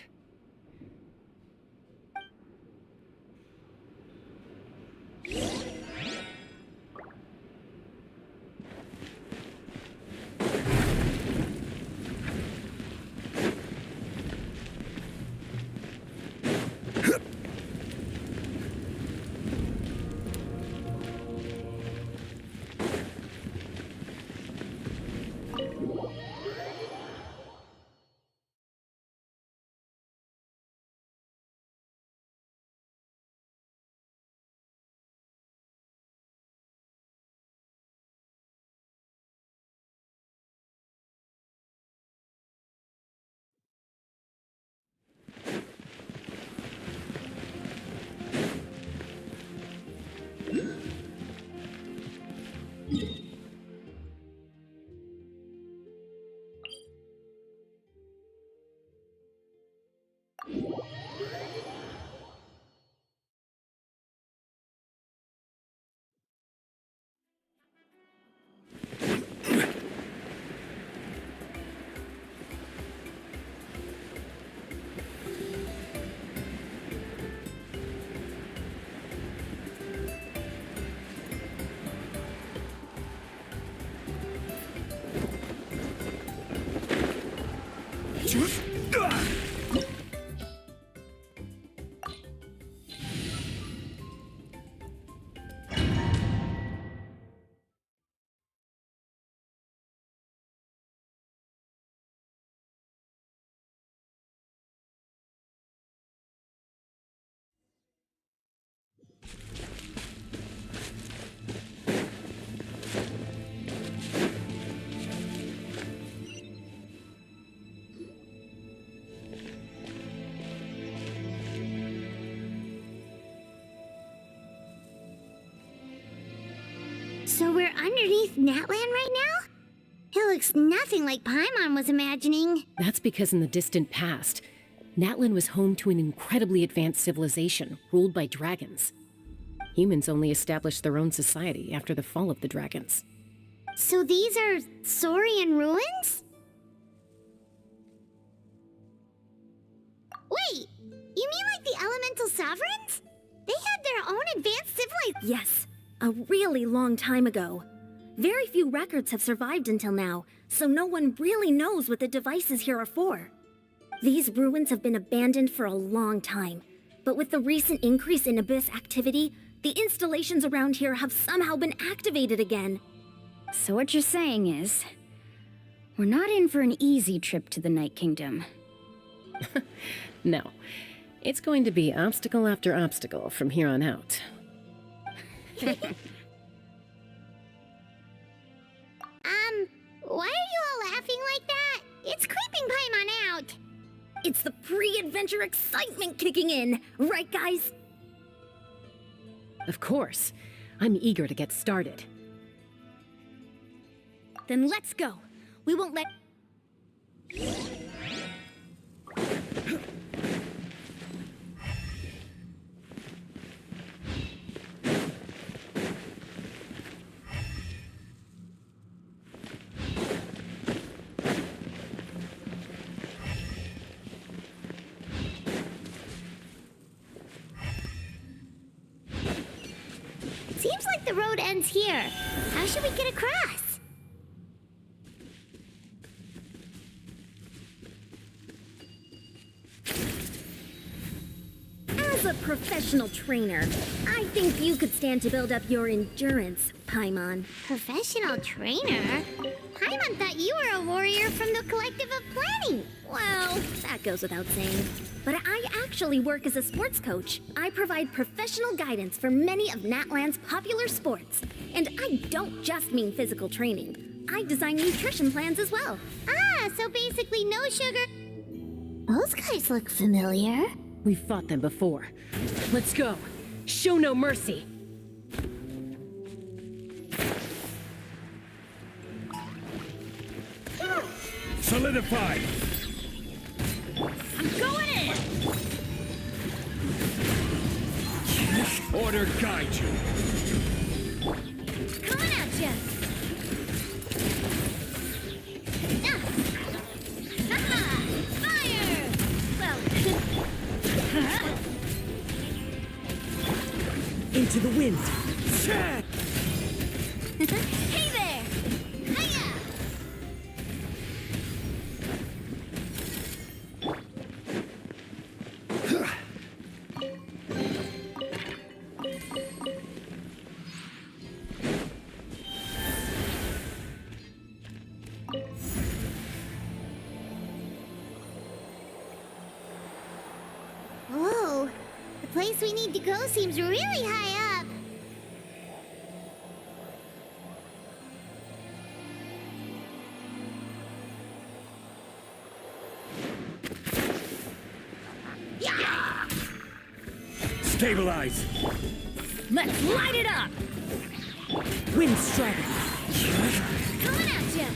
So we're underneath Natlan right now? It looks nothing like Paimon was imagining. That's because in the distant past, Natlan was home to an incredibly advanced civilization ruled by dragons. Humans only established their own society after the fall of the dragons. So these are Saurian ruins? Wait, you mean like the elemental sovereigns? They had their own advanced civilization? Yes, a really long time ago. Very few records have survived until now, so no one really knows what the devices here are for. These ruins have been abandoned for a long time, but with the recent increase in Abyss activity, the installations around here have somehow been activated again. So what you're saying is, we're not in for an easy trip to the Night Kingdom. No, it's going to be obstacle after obstacle from here on out. Why are you all laughing like that? It's creeping Paimon out. It's the pre-adventure excitement kicking in, right guys? Of course. I'm eager to get started. Then let's go. We won't let... Seems like the road ends here. How should we get across? As a professional trainer, I think you could stand to build up your endurance, Paimon. Professional trainer? Paimon thought you were a warrior from the Collective of Planning. Well, that goes without saying. But I actually work as a sports coach. I provide professional guidance for many of Natlan's popular sports. And I don't just mean physical training. I design nutrition plans as well. Ah, so basically no sugar. Those guys look familiar. We've fought them before. Let's go. Show no mercy. Solidified! I'm going in! Order guide you! Coming at ya! Fire! Well... Into the wind. Hey there! Hiya! Whoa, the place we need to go seems really high up. Stabilize! Let's light it up! Wind strike. Coming at ya!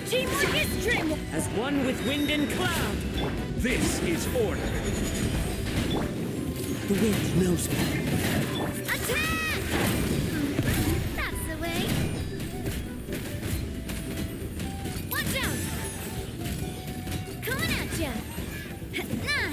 Teamwork is dreamwork! As one with wind and cloud. This is order! The wind knows me. Attack! That's the way. Watch out! Coming at ya! Nah!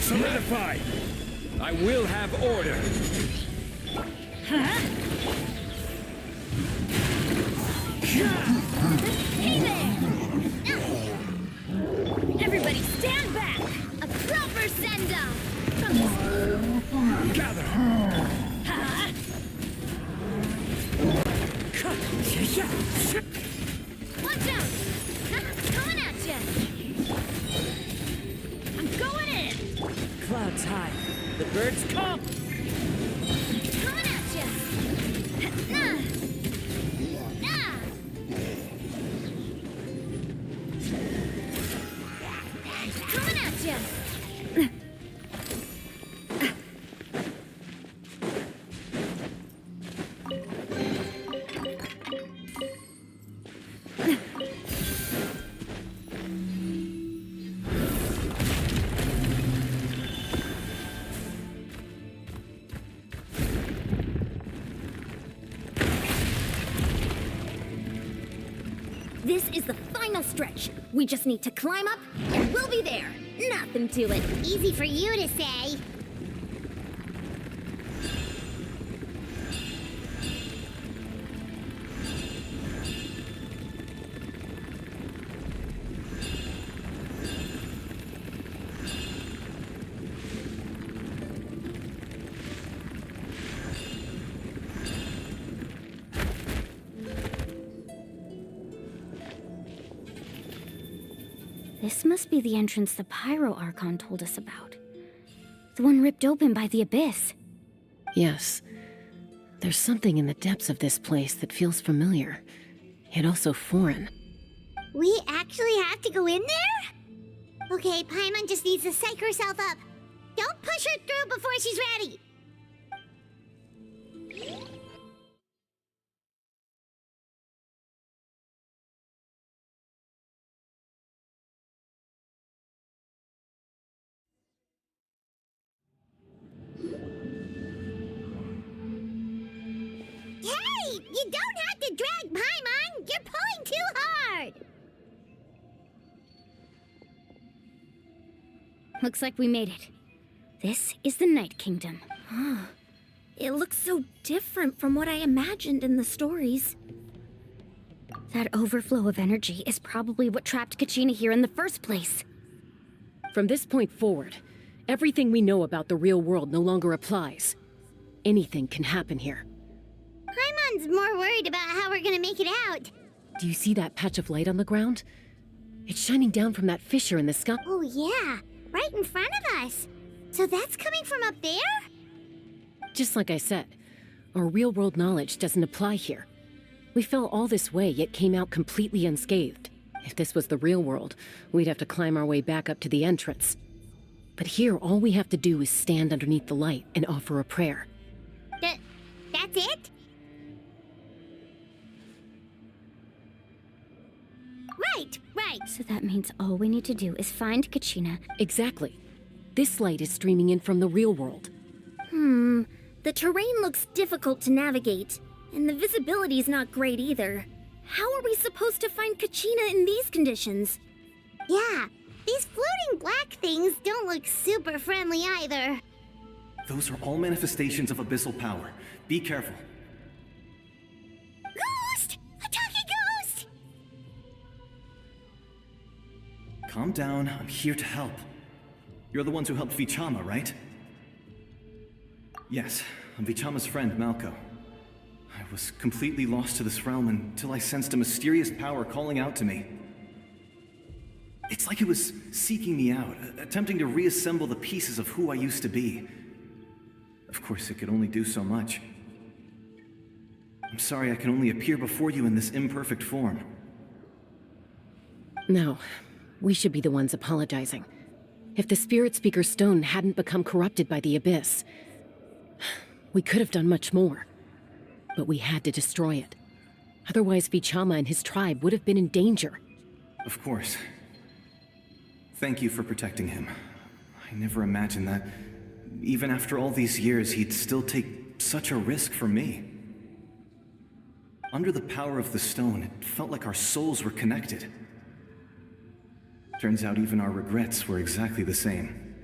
Solidified! I will have order! Hey there! Everybody stand back! A proper send-off! From this... Gather! Watch out! Coming at ya! I'm going in! Clouds high. The birds come. Coming at ya! Nah! Nah! Coming at ya! This is the final stretch. We just need to climb up, and we'll be there. Nothing to it. Easy for you to say. This must be the entrance the Pyro Archon told us about. The one ripped open by the Abyss. Yes. There's something in the depths of this place that feels familiar, yet also foreign. We actually have to go in there? Okay, Paimon just needs to psych herself up. Don't push her through before she's ready. Hey! You don't have to drag Paimon! You're pulling too hard! Looks like we made it. This is the Night Kingdom. It looks so different from what I imagined in the stories. That overflow of energy is probably what trapped Kachina here in the first place. From this point forward, everything we know about the real world no longer applies. Anything can happen here. Paimon's more worried about how we're gonna make it out. Do you see that patch of light on the ground? It's shining down from that fissure in the sky. Oh yeah, right in front of us. So that's coming from up there? Just like I said, our real-world knowledge doesn't apply here. We fell all this way, yet came out completely unscathed. If this was the real world, we'd have to climb our way back up to the entrance. But here, all we have to do is stand underneath the light and offer a prayer. That's it? Right. So that means all we need to do is find Kachina. Exactly. This light is streaming in from the real world. The terrain looks difficult to navigate, and the visibility's not great either. How are we supposed to find Kachina in these conditions? Yeah, these floating black things don't look super friendly either. Those are all manifestations of abyssal power. Be careful. Ghost! A talking ghost! Calm down, I'm here to help. You're the ones who helped Vichama, right? Yes, I'm Vichama's friend, Malko. I was completely lost to this realm until I sensed a mysterious power calling out to me. It's like it was seeking me out, attempting to reassemble the pieces of who I used to be. Of course, it could only do so much. I'm sorry I can only appear before you in this imperfect form. No, we should be the ones apologizing. If the Spirit Speaker's stone hadn't become corrupted by the Abyss, we could have done much more. But we had to destroy it. Otherwise, Vichama and his tribe would have been in danger. Of course. Thank you for protecting him. I never imagined that, even after all these years, he'd still take such a risk for me. Under the power of the stone, it felt like our souls were connected. Turns out even our regrets were exactly the same.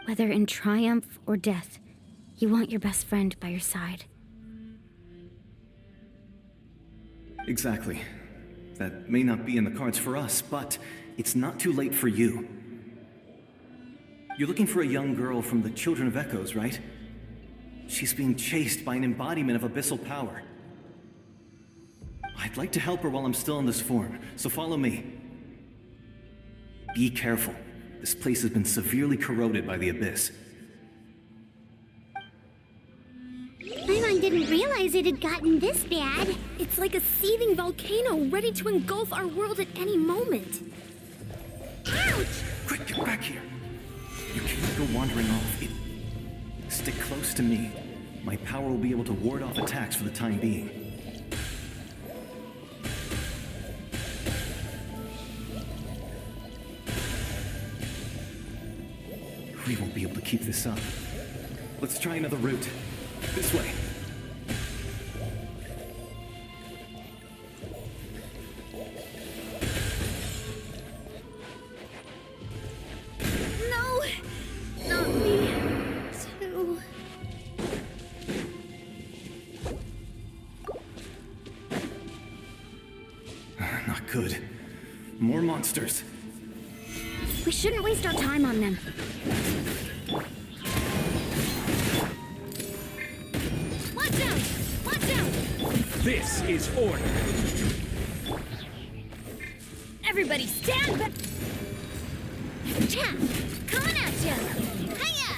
Whether in triumph or death, you want your best friend by your side. Exactly. That may not be in the cards for us, but it's not too late for you. You're looking for a young girl from the Children of Echoes, right? She's being chased by an embodiment of abyssal power. I'd like to help her while I'm still in this form, so follow me. Be careful. This place has been severely corroded by the Abyss. Paimon didn't realize it had gotten this bad. It's like a seething volcano ready to engulf our world at any moment. Ouch! Quick, get back here! You can't go wandering off. Stick close to me. My power will be able to ward off attacks for the time being. We won't be able to keep this up. Let's try another route. This way. No! Not me, too. Not good. More monsters. We shouldn't waste our time on them. Watch out! Watch out! This is order. Everybody stand back! Cha! Coming at ya! Hiya!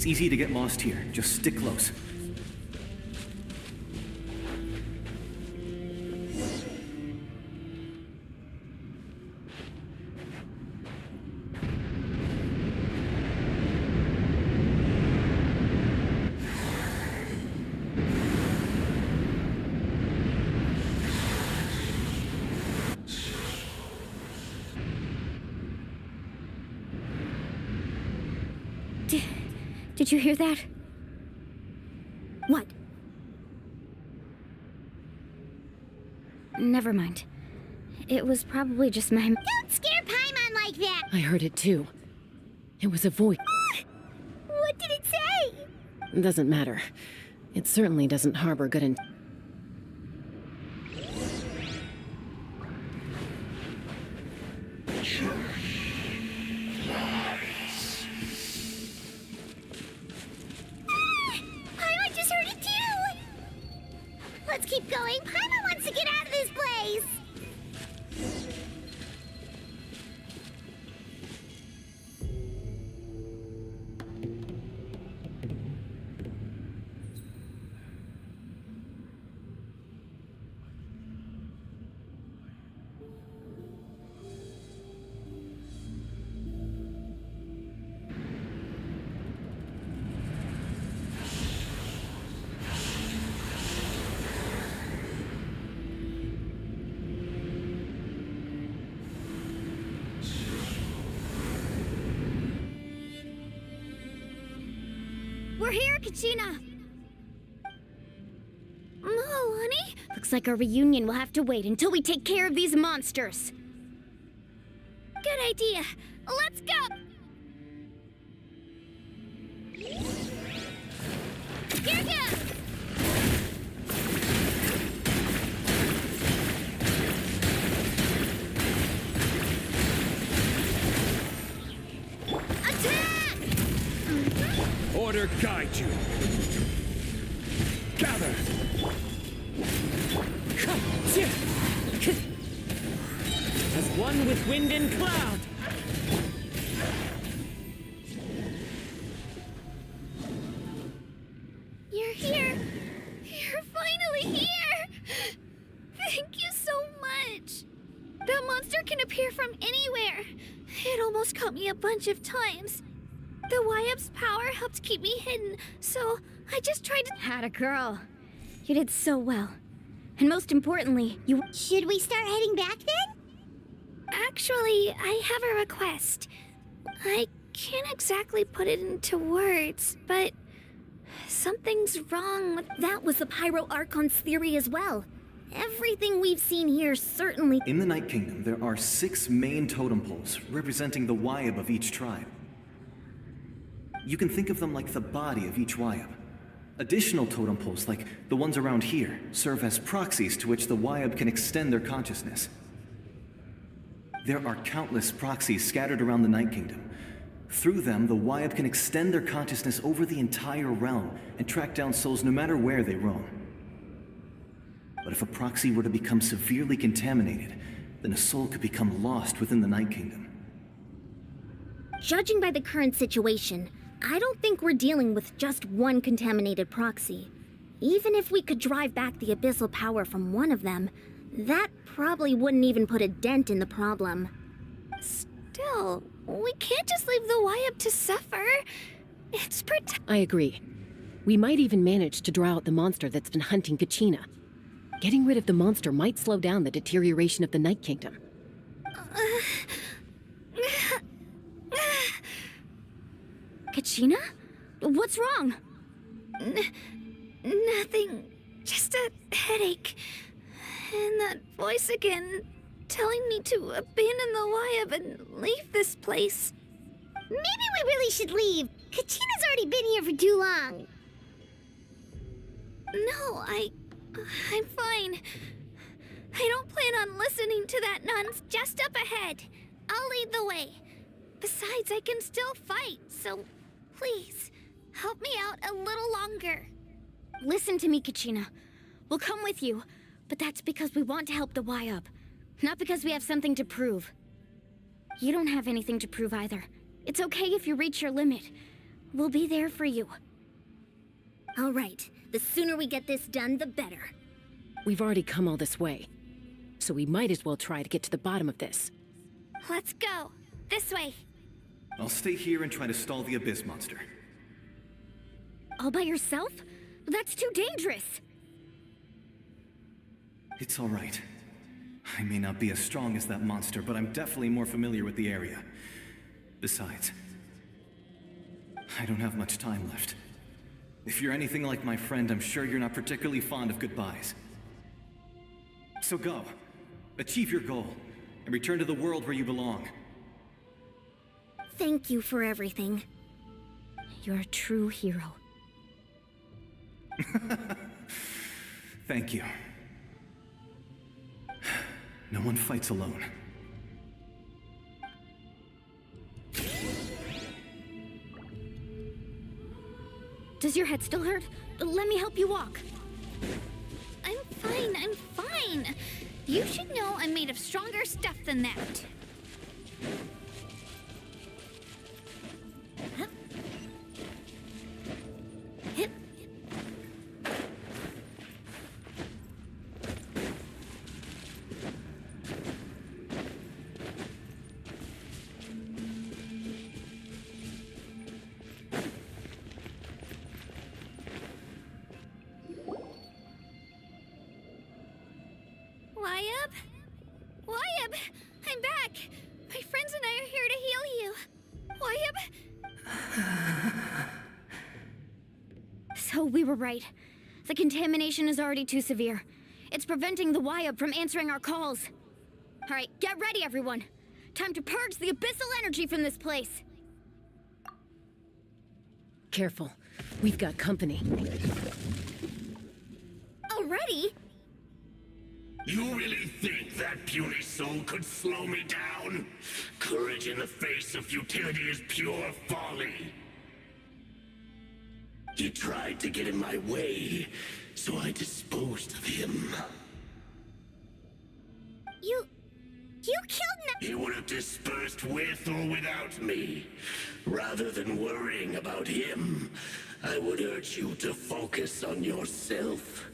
It's easy to get lost here. Just stick close. Did you hear that? What? Never mind. It was probably just my... Don't scare Paimon like that! I heard it too. It was a voice. What did it say? It doesn't matter. It certainly doesn't harbor good in... Paimon just heard it too! Let's keep going. Paimon wants to get out of this place! We're here, Kachina! Oh, honey? Looks like our reunion will have to wait until we take care of these monsters. Good idea. Let's go! Here goes! Attack! Order guide you. Gather. As one with wind and cloud. You're here. You're finally here. Thank you so much. That monster can appear from anywhere. It almost caught me a bunch of times. The YF's power helped keep me hidden, so I just tried to... Had a girl. You did so well. And most importantly, you... Should we start heading back then? Actually, I have a request. I can't exactly put it into words, but... something's wrong with... That was the Pyro Archon's theory as well. Everything we've seen here certainly... In the Night Kingdom, there are 6 main totem poles representing the Wyab of each tribe. You can think of them like the body of each Wyab. Additional totem poles, like the ones around here, serve as proxies to which the Wyab can extend their consciousness. There are countless proxies scattered around the Night Kingdom. Through them, the Wyab can extend their consciousness over the entire realm and track down souls no matter where they roam. But if a proxy were to become severely contaminated, then a soul could become lost within the Night Kingdom. Judging by the current situation, I don't think we're dealing with just one contaminated proxy. Even if we could drive back the abyssal power from one of them, that probably wouldn't even put a dent in the problem. Still, we can't just leave the Wyab to suffer. It's I agree. We might even manage to draw out the monster that's been hunting Kachina. Getting rid of the monster might slow down the deterioration of the Night Kingdom. Kachina? What's wrong? Nothing. Just a headache. And that voice again, telling me to abandon the Wyab and leave this place. Maybe we really should leave. Kachina's already been here for too long. No, I'm fine. I don't plan on listening to that nonsense. Just up ahead. I'll lead the way. Besides, I can still fight, so please, help me out a little longer. Listen to me, Kachina. We'll come with you, but that's because we want to help the Wyab, not because we have something to prove. You don't have anything to prove either. It's okay if you reach your limit, We'll be there for you. All right, the sooner we get this done, the better. We've already come all this way, so we might as well try to get to the bottom of this. Let's go. This way. I'll stay here and try to stall the Abyss monster. All by yourself? That's too dangerous. It's all right. I may not be as strong as that monster, but I'm definitely more familiar with the area. Besides, I don't have much time left. If you're anything like my friend, I'm sure you're not particularly fond of goodbyes. So go. Achieve your goal, and return to the world where you belong. Thank you for everything. You're a true hero. Thank you. No one fights alone. Does your head still hurt? Let me help you walk. I'm fine. You should know I'm made of stronger stuff than that. Wyab! I'm back! My friends and I are here to heal you. Wyab? So we were right. The contamination is already too severe. It's preventing the Wyab from answering our calls. All right, get ready, everyone. Time to purge the abyssal energy from this place. Careful. We've got company. Already? You really think that puny soul could slow me down? Courage in the face of futility is pure folly. He tried to get in my way, so I disposed of him. You killed He would have dispersed with or without me. Rather than worrying about him, I would urge you to focus on yourself.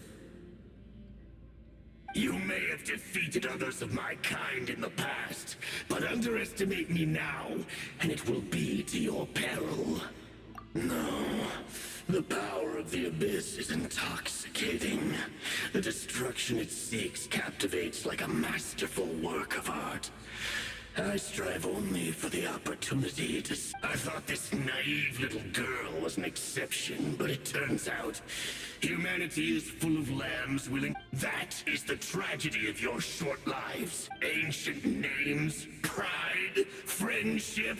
You may have defeated others of my kind in the past, but underestimate me now, and it will be to your peril. No, the power of the Abyss is intoxicating. The destruction it seeks captivates like a masterful work of art. I strive only for the opportunity to... I thought this naive little girl was an exception, but it turns out humanity is full of lambs willing... That is the tragedy of your short lives. Ancient names, pride, friendship...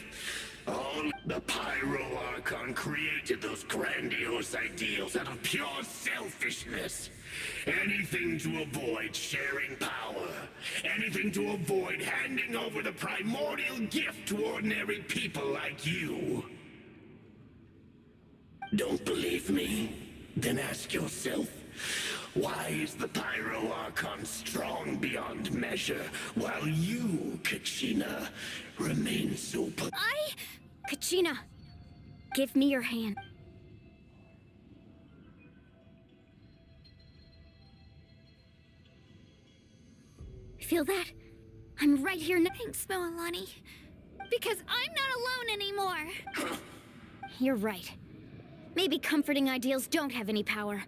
All the Pyro Archon created those grandiose ideals out of pure selfishness. Anything to avoid sharing power. Anything to avoid handing over the primordial gift to ordinary people like you. Don't believe me? Then ask yourself, why is the Pyro Archon strong beyond measure, while you, Kachina, remain so Kachina, give me your hand. Feel that? I'm right here now. Thanks, Moalani. Because I'm not alone anymore. You're right. Maybe comforting ideals don't have any power.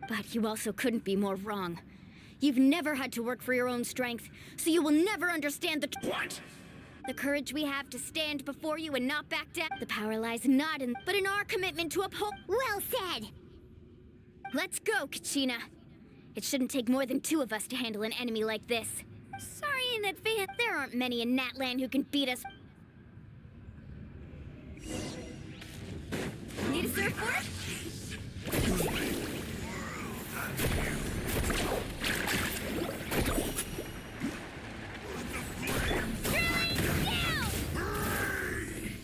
But you also couldn't be more wrong. You've never had to work for your own strength, so you will never understand the... What? The courage we have to stand before you and not back down. The power lies not in, but in our commitment to uphold... Well said! Let's go, Kachina. It shouldn't take more than 2 of us to handle an enemy like this. Sorry in advance. There aren't many in Natlan who can beat us. Need a surfboard?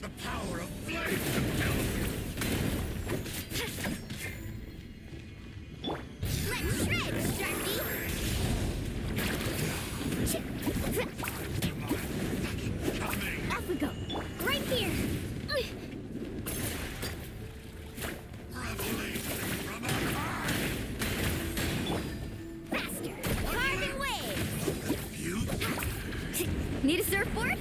The power of flame compels Let's shred, Sharky! Off we go. Right here. Need a surfboard?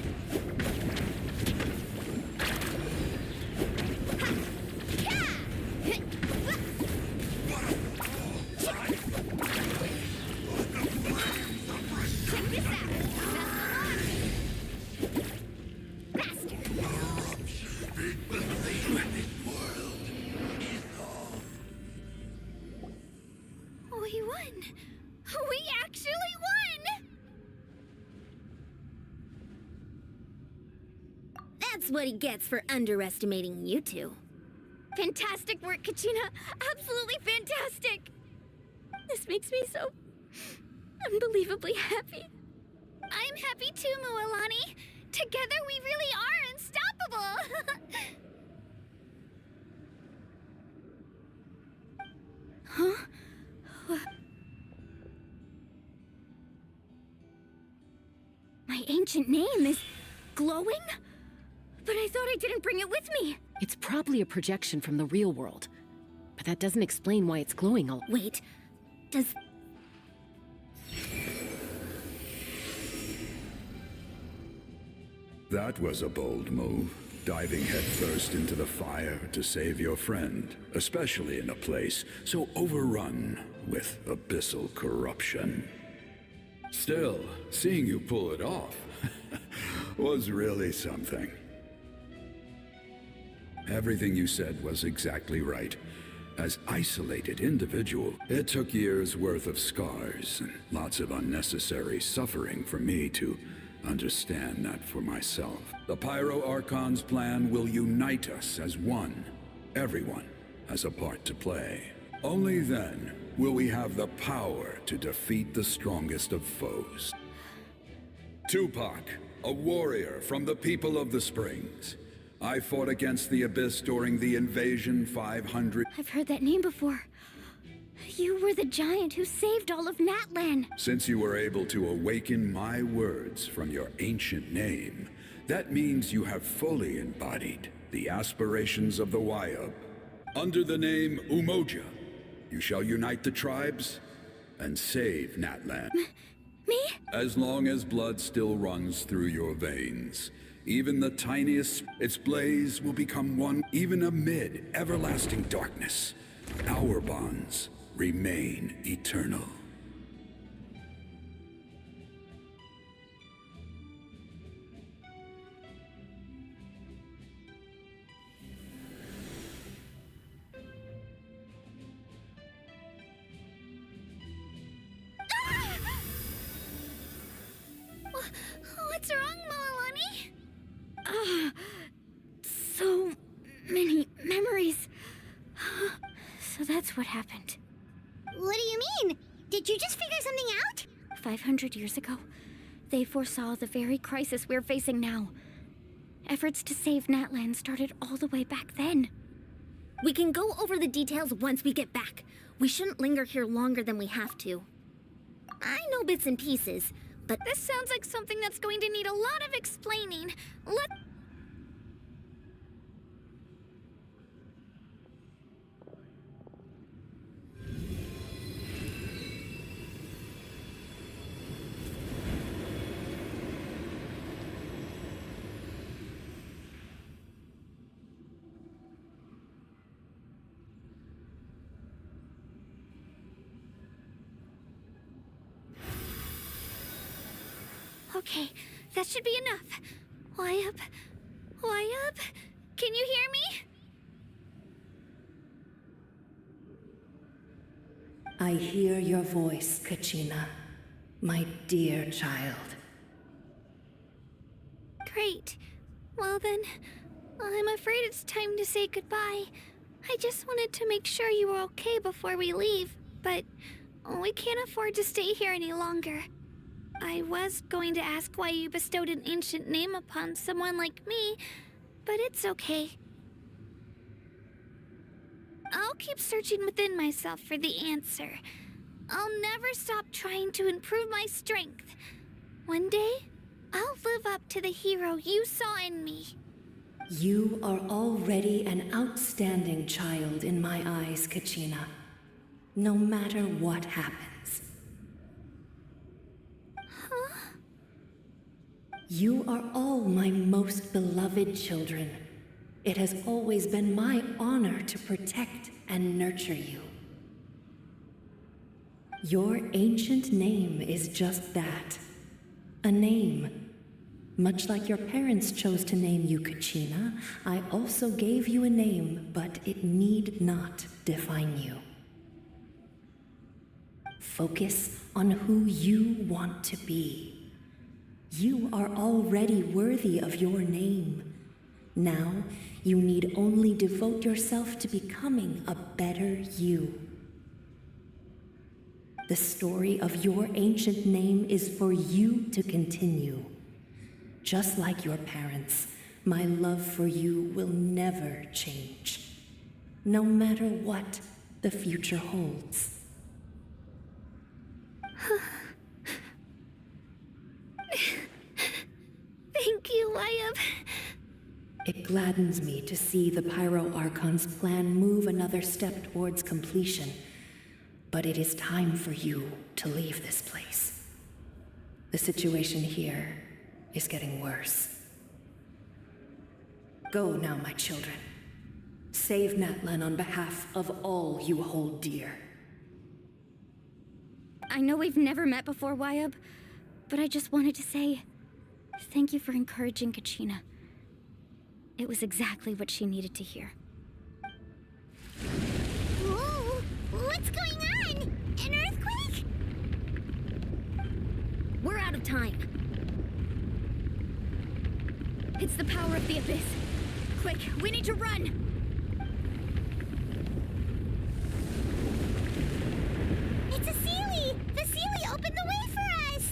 We won! We actually won! That's what he gets for underestimating you two. Fantastic work, Kachina! Absolutely fantastic! This makes me so unbelievably happy. I'm happy too, Mualani. Together we really are unstoppable! Huh? My ancient name is glowing? But I thought I didn't bring it with me. It's probably a projection from the real world. But that doesn't explain why it's glowing all— Wait, does... That was a bold move, diving headfirst into the fire to save your friend, especially in a place so overrun with abyssal corruption. Still, seeing you pull it off was really something. Everything you said was exactly right. As isolated individual, it took years worth of scars and lots of unnecessary suffering for me to understand that for myself. The Pyro Archon's plan will unite us as one. Everyone has a part to play. Only then will we have the power to defeat the strongest of foes. Tupac, a warrior from the people of the Springs. I fought against the Abyss during the invasion 500. I've heard that name before. You were the giant who saved all of Natlan. Since you were able to awaken my words from your ancient name, that means you have fully embodied the aspirations of the Wayub. Under the name Umoja, you shall unite the tribes and save Natlan. Me? As long as blood still runs through your veins, even the tiniest, its blaze will become one, even amid everlasting darkness. Our bonds remain eternal. What's wrong, Mualani? So many memories. So that's what happened. What do you mean? Did you just figure something out? 500 years ago, they foresaw the very crisis we're facing now. Efforts to save Natlan started all the way back then. We can go over the details once we get back. We shouldn't linger here longer than we have to. I know bits and pieces, but This sounds like something that's going to need a lot of explaining. okay, that should be enough. Wayub? Wayub? Can you hear me? I hear your voice, Kachina, my dear child. Great. Well then, I'm afraid it's time to say goodbye. I just wanted to make sure you were okay before we leave, but we can't afford to stay here any longer. I was going to ask why you bestowed an ancient name upon someone like me, but it's okay. I'll keep searching within myself for the answer. I'll never stop trying to improve my strength. One day, I'll live up to the hero you saw in me. You are already an outstanding child in my eyes, Kachina. No matter what happens. You are all my most beloved children. It has always been my honor to protect and nurture you. Your ancient name is just that. A name. Much like your parents chose to name you Kachina, I also gave you a name, but it need not define you. Focus on who you want to be. You are already worthy of your name. Now, you need only devote yourself to becoming a better you. The story of your ancient name is for you to continue. Just like your parents, my love for you will never change, no matter what the future holds. Thank you, Wyatt. It gladdens me to see the Pyro Archon's plan move another step towards completion, but it is time for you to leave this place. The situation here is getting worse. Go now, my children. Save Natlan on behalf of all you hold dear. I know we've never met before, Wyatt, but I just wanted to say thank you for encouraging Kachina. It was exactly what she needed to hear. Whoa! What's going on? An earthquake? We're out of time. It's the power of the Abyss. Quick, we need to run! It's a Sealy! The Sealy opened the way for us!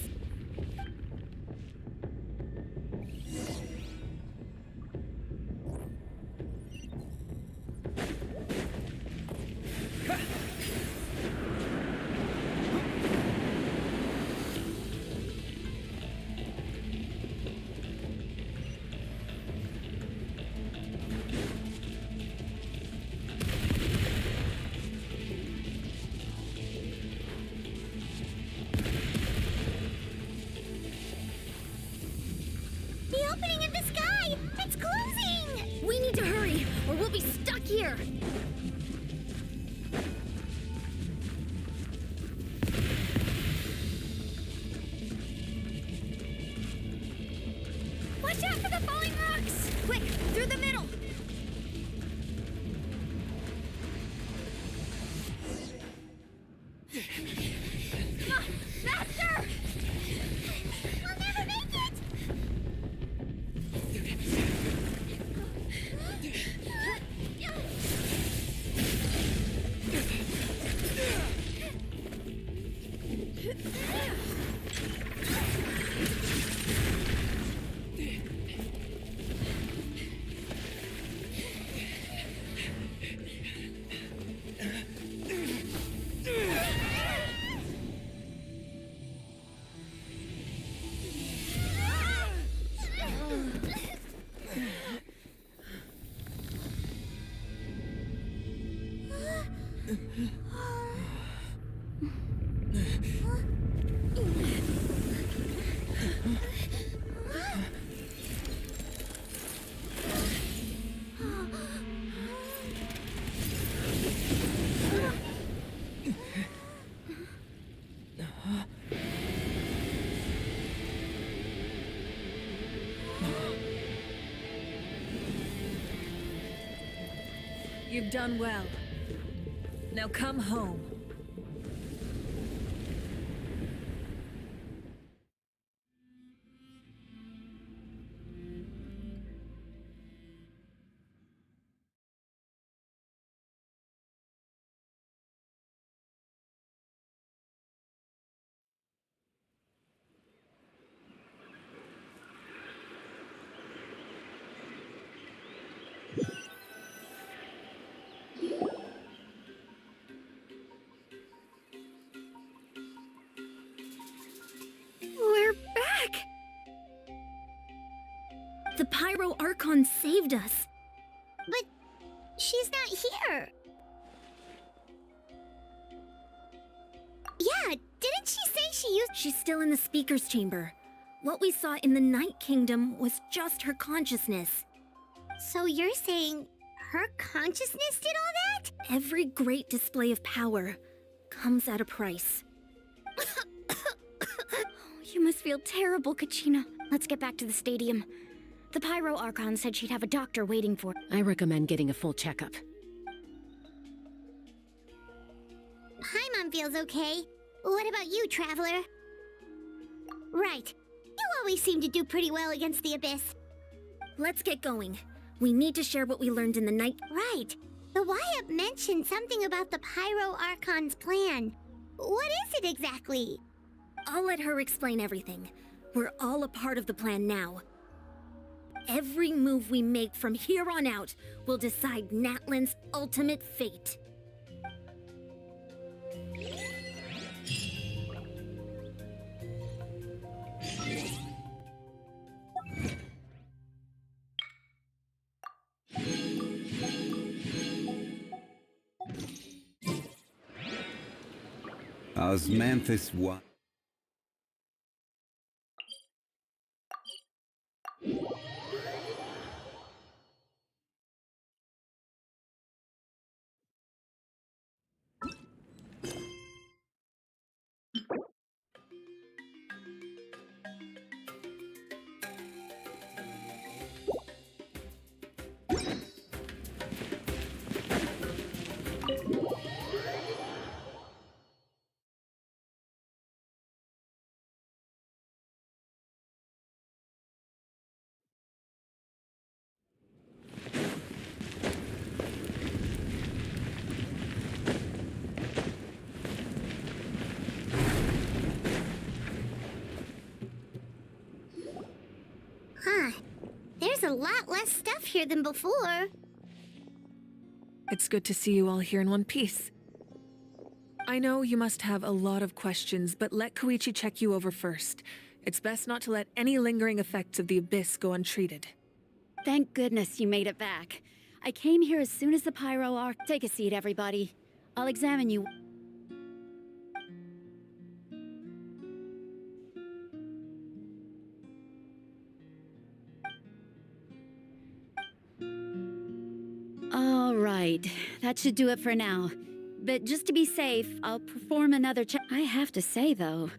The opening in the sky! It's closing! We need to hurry, or we'll be stuck here! Watch out for the falling rocks! Quick, through the middle! Come on, faster! We'll never make it! You've done well. Now come home. We're back! The Pyro Archon saved us. But she's not here. Yeah, didn't she say she used— She's still in the speaker's chamber. What we saw in the Night Kingdom was just her consciousness. So you're saying her consciousness did all that? Every great display of power comes at a price. You must feel terrible, Kachina. Let's get back to the stadium. The Pyro Archon said she'd have a doctor waiting for. I recommend getting a full checkup. Paimon feels okay. What about you, Traveler? Right. You always seem to do pretty well against the Abyss. Let's get going. We need to share what we learned in the night. Right. The Wyatt mentioned something about the Pyro Archon's plan. What is it exactly? I'll let her explain everything. We're all a part of the plan now. Every move we make from here on out will decide Natlan's ultimate fate. Osmanthus 1. Huh. There's a lot less stuff here than before. It's good to see you all here in one piece. I know you must have a lot of questions, but let Koichi check you over first. It's best not to let any lingering effects of the Abyss go untreated. Thank goodness you made it back. I came here as soon as the Pyro Arc. Take a seat, everybody. I'll examine you. All right, that should do it for now. But just to be safe, I'll perform another check. I have to say, though,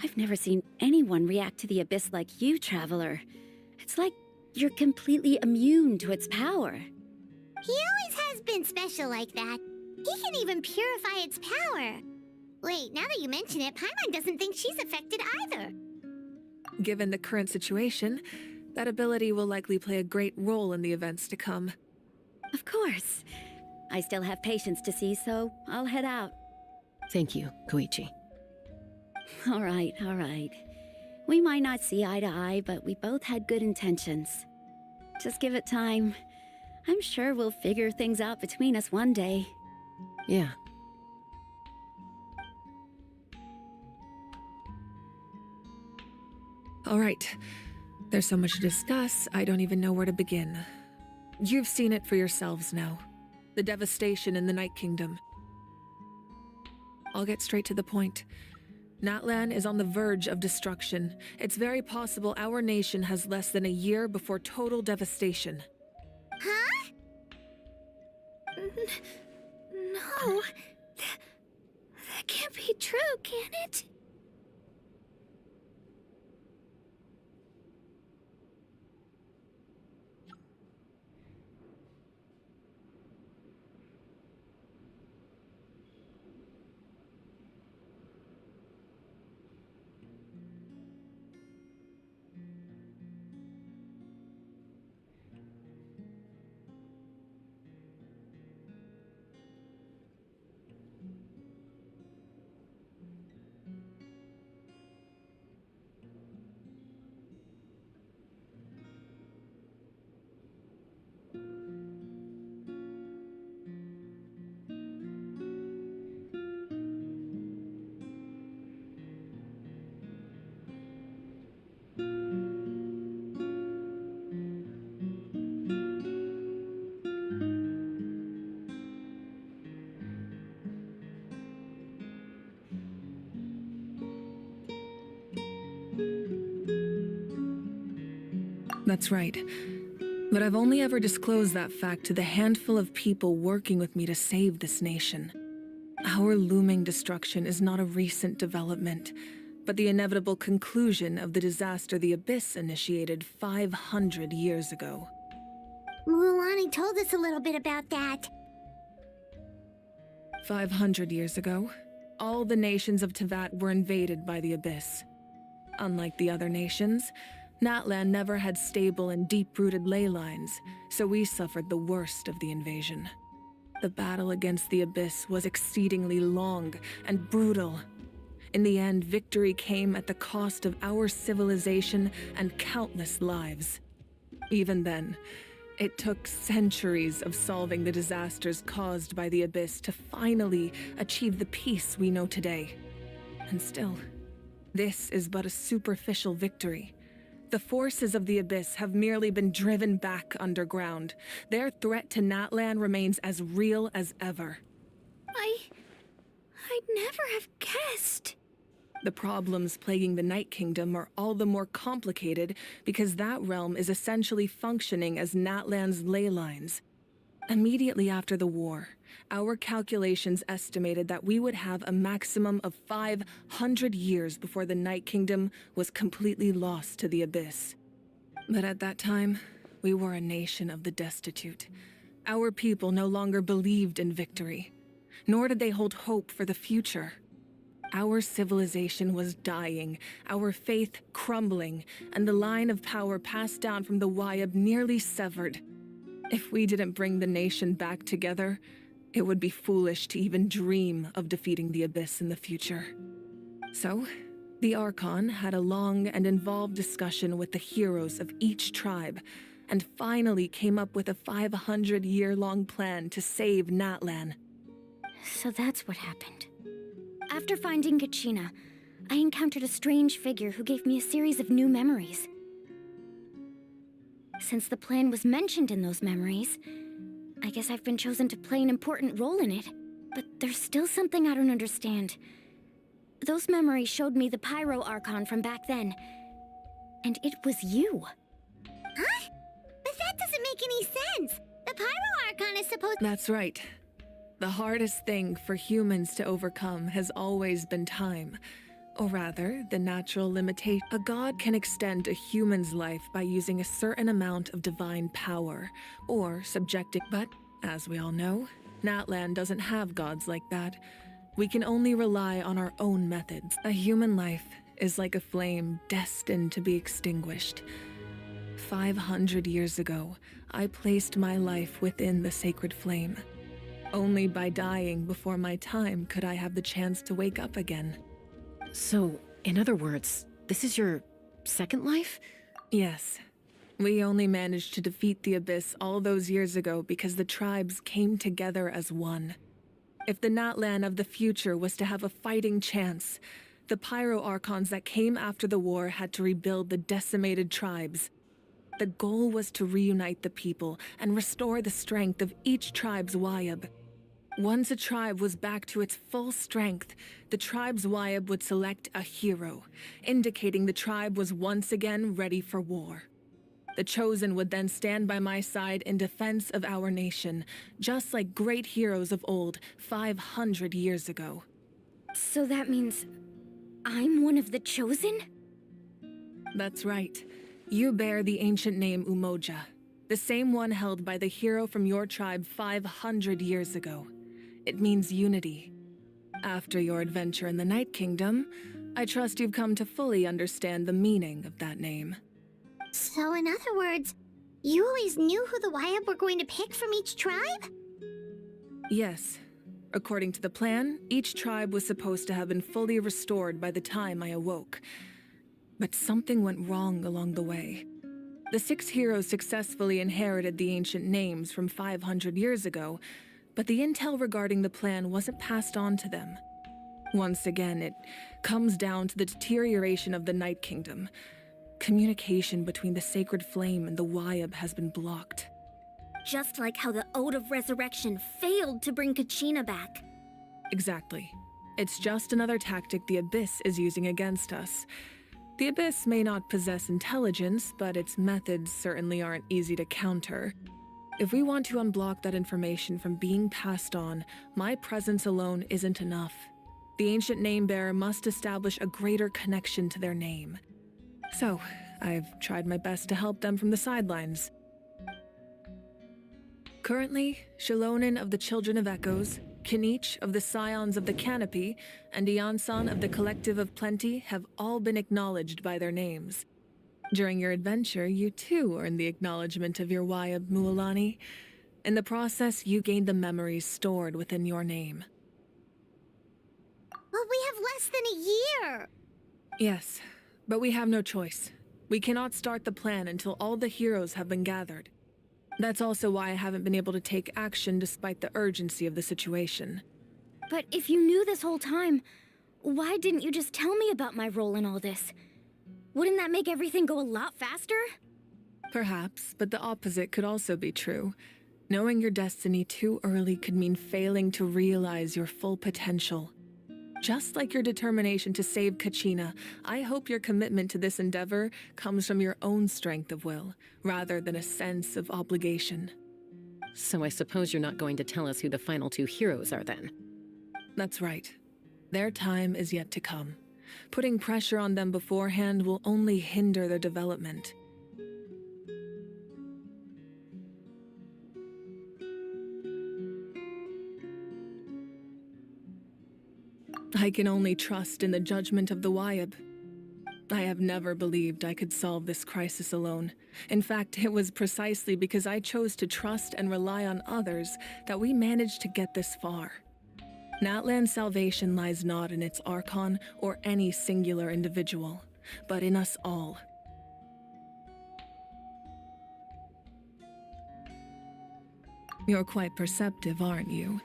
I've never seen anyone react to the Abyss like you, Traveler. It's like you're completely immune to its power. He always has been special like that. He can even purify its power. Wait, now that you mention it, Paimon doesn't think she's affected either. Given the current situation, that ability will likely play a great role in the events to come. Of course. I still have patients to see, so I'll head out. Thank you, Koichi. All right, all right. We might not see eye to eye, but we both had good intentions. Just give it time. I'm sure we'll figure things out between us one day. Yeah. All right. There's so much to discuss, I don't even know where to begin. You've seen it for yourselves now. The devastation in the Night Kingdom. I'll get straight to the point. Natlan is on the verge of destruction. It's very possible our nation has less than a year before total devastation. Huh? No. That can't be true, can it? That's right. But I've only ever disclosed that fact to the handful of people working with me to save this nation. Our looming destruction is not a recent development, but the inevitable conclusion of the disaster the Abyss initiated 500 years ago. Mulan told us a little bit about that. 500 years ago, all the nations of Teyvat were invaded by the Abyss. Unlike the other nations, Natlan never had stable and deep-rooted ley lines, so we suffered the worst of the invasion. The battle against the Abyss was exceedingly long and brutal. In the end, victory came at the cost of our civilization and countless lives. Even then, it took centuries of solving the disasters caused by the Abyss to finally achieve the peace we know today. And still, this is but a superficial victory. The forces of the Abyss have merely been driven back underground. Their threat to Natlan remains as real as ever. I'd never have guessed. The problems plaguing the Night Kingdom are all the more complicated because that realm is essentially functioning as Natlan's ley lines. Immediately after the war, our calculations estimated that we would have a maximum of 500 years before the Night Kingdom was completely lost to the Abyss. But at that time, we were a nation of the destitute. Our people no longer believed in victory, nor did they hold hope for the future. Our civilization was dying, our faith crumbling, and the line of power passed down from the Wayab nearly severed. If we didn't bring the nation back together, it would be foolish to even dream of defeating the Abyss in the future. So, the Archon had a long and involved discussion with the heroes of each tribe, and finally came up with a 500-year-long plan to save Natlan. So that's what happened. After finding Kachina, I encountered a strange figure who gave me a series of new memories. Since the plan was mentioned in those memories, I guess I've been chosen to play an important role in it. But there's still something I don't understand. Those memories showed me the Pyro Archon from back then. And it was you. Huh? But that doesn't make any sense. The Pyro Archon is supposed— That's right. The hardest thing for humans to overcome has always been time. Or rather, the natural limitation. A god can extend a human's life by using a certain amount of divine power, or subjecting. But, as we all know, Natlan doesn't have gods like that. We can only rely on our own methods. A human life is like a flame destined to be extinguished. 500 years ago, I placed my life within the sacred flame. Only by dying before my time could I have the chance to wake up again. So, in other words, this is your second life? Yes. We only managed to defeat the Abyss all those years ago because the tribes came together as one. If the Natlan of the future was to have a fighting chance, the Pyro Archons that came after the war had to rebuild the decimated tribes. The goal was to reunite the people and restore the strength of each tribe's Wayab. Once a tribe was back to its full strength, the tribe's Wayab would select a hero, indicating the tribe was once again ready for war. The Chosen would then stand by my side in defense of our nation, just like great heroes of old 500 years ago. So that means I'm one of the Chosen? That's right. You bear the ancient name Umoja, the same one held by the hero from your tribe 500 years ago. It means unity. After your adventure in the Night Kingdom, I trust you've come to fully understand the meaning of that name. So in other words, you always knew who the Wayab were going to pick from each tribe? Yes. According to the plan, each tribe was supposed to have been fully restored by the time I awoke. But something went wrong along the way. The 6 heroes successfully inherited the ancient names from 500 years ago, but the intel regarding the plan wasn't passed on to them. Once again, it comes down to the deterioration of the Night Kingdom. Communication between the Sacred Flame and the Wayab has been blocked. Just like how the Ode of Resurrection failed to bring Kachina back. Exactly. It's just another tactic the Abyss is using against us. The Abyss may not possess intelligence, but its methods certainly aren't easy to counter. If we want to unblock that information from being passed on, my presence alone isn't enough. The ancient name-bearer must establish a greater connection to their name. So, I've tried my best to help them from the sidelines. Currently, Shilonen of the Children of Echoes, Kinich of the Scions of the Canopy, and Iansan of the Collective of Plenty have all been acknowledged by their names. During your adventure, you too earned the acknowledgement of your Wayab Mualani. In the process, you gained the memories stored within your name. But we have less than a year! Yes, but we have no choice. We cannot start the plan until all the heroes have been gathered. That's also why I haven't been able to take action despite the urgency of the situation. But if you knew this whole time, why didn't you just tell me about my role in all this? Wouldn't that make everything go a lot faster? Perhaps, but the opposite could also be true. Knowing your destiny too early could mean failing to realize your full potential. Just like your determination to save Kachina, I hope your commitment to this endeavor comes from your own strength of will, rather than a sense of obligation. So I suppose you're not going to tell us who the final two heroes are then? That's right. Their time is yet to come. Putting pressure on them beforehand will only hinder their development. I can only trust in the judgment of the Wayab. I have never believed I could solve this crisis alone. In fact, it was precisely because I chose to trust and rely on others that we managed to get this far. Natlan's salvation lies not in its Archon or any singular individual, but in us all. You're quite perceptive, aren't you?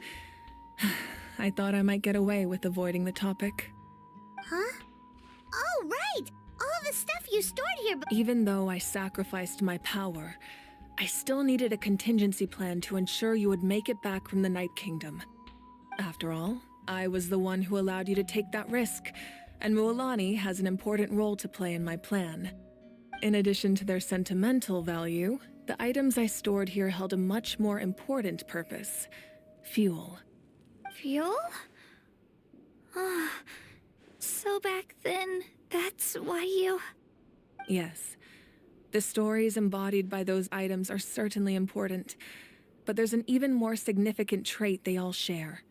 I thought I might get away with avoiding the topic. Huh? Oh, right! All the stuff you stored here, but Even though I sacrificed my power, I still needed a contingency plan to ensure you would make it back from the Night Kingdom. After all, I was the one who allowed you to take that risk, and Mualani has an important role to play in my plan. In addition to their sentimental value, the items I stored here held a much more important purpose: fuel. Fuel? Ah, so back then, that's why you... Yes, the stories embodied by those items are certainly important, but there's an even more significant trait they all share.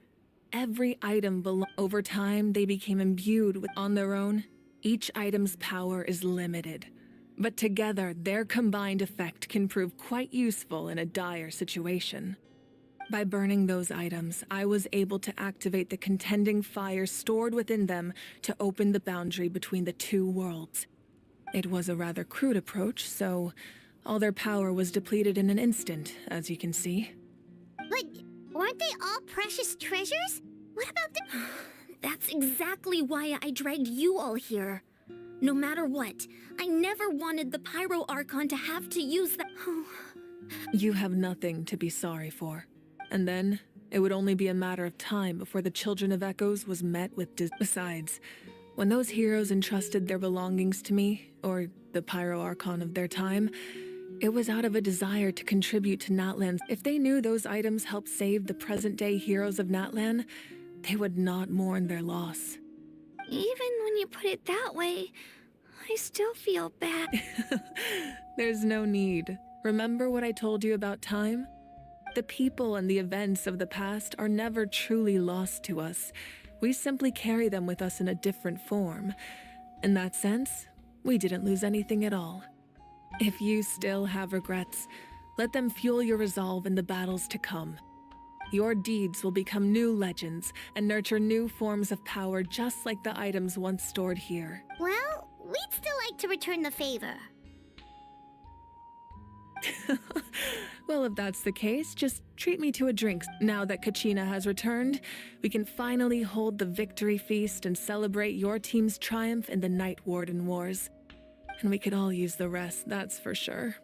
Every item over time, they became imbued with on their own. Each item's power is limited, but together, their combined effect can prove quite useful in a dire situation. By burning those items, I was able to activate the contending fires stored within them to open the boundary between the two worlds. It was a rather crude approach, so all their power was depleted in an instant, as you can see. But weren't they all precious treasures? What about the... That's exactly why I dragged you all here. No matter what, I never wanted the Pyro Archon to have to use that... You have nothing to be sorry for. And then, it would only be a matter of time before the Children of Echoes was met with Besides, when those heroes entrusted their belongings to me, or the Pyro Archon of their time, it was out of a desire to contribute to Natlan. If they knew those items helped save the present-day heroes of Natlan, they would not mourn their loss. Even when you put it that way, I still feel bad. There's no need. Remember what I told you about time? The people and the events of the past are never truly lost to us. We simply carry them with us in a different form. In that sense, we didn't lose anything at all. If you still have regrets, let them fuel your resolve in the battles to come. Your deeds will become new legends and nurture new forms of power just like the items once stored here. Well, we'd still like to return the favor. Well, if that's the case, just treat me to a drink. Now that Kachina has returned, we can finally hold the victory feast and celebrate your team's triumph in the Night Warden Wars. And we could all use the rest, that's for sure.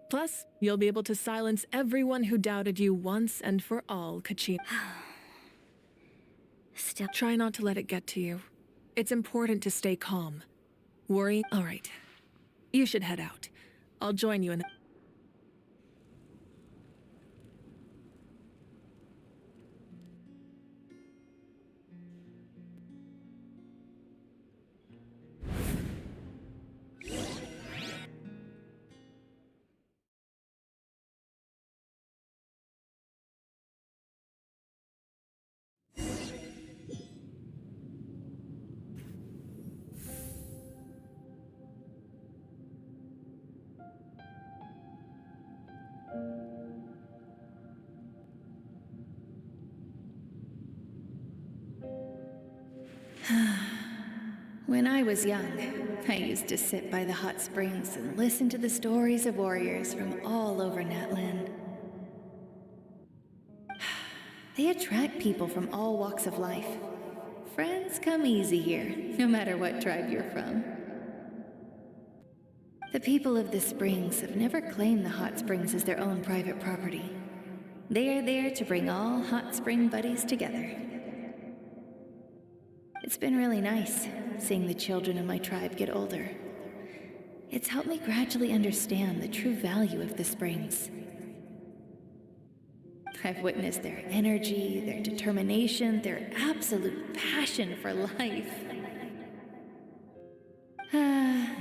Plus, you'll be able to silence everyone who doubted you once and for all, Kachina. Still... Try not to let it get to you. It's important to stay calm. Worry? Alright. You should head out. I'll join you in the... When I was young, I used to sit by the hot springs and listen to the stories of warriors from all over Natlan. They attract people from all walks of life. Friends come easy here, no matter what tribe you're from. The people of the springs have never claimed the hot springs as their own private property. They are there to bring all hot spring buddies together. It's been really nice, seeing the children of my tribe get older. It's helped me gradually understand the true value of the springs. I've witnessed their energy, their determination, their absolute passion for life.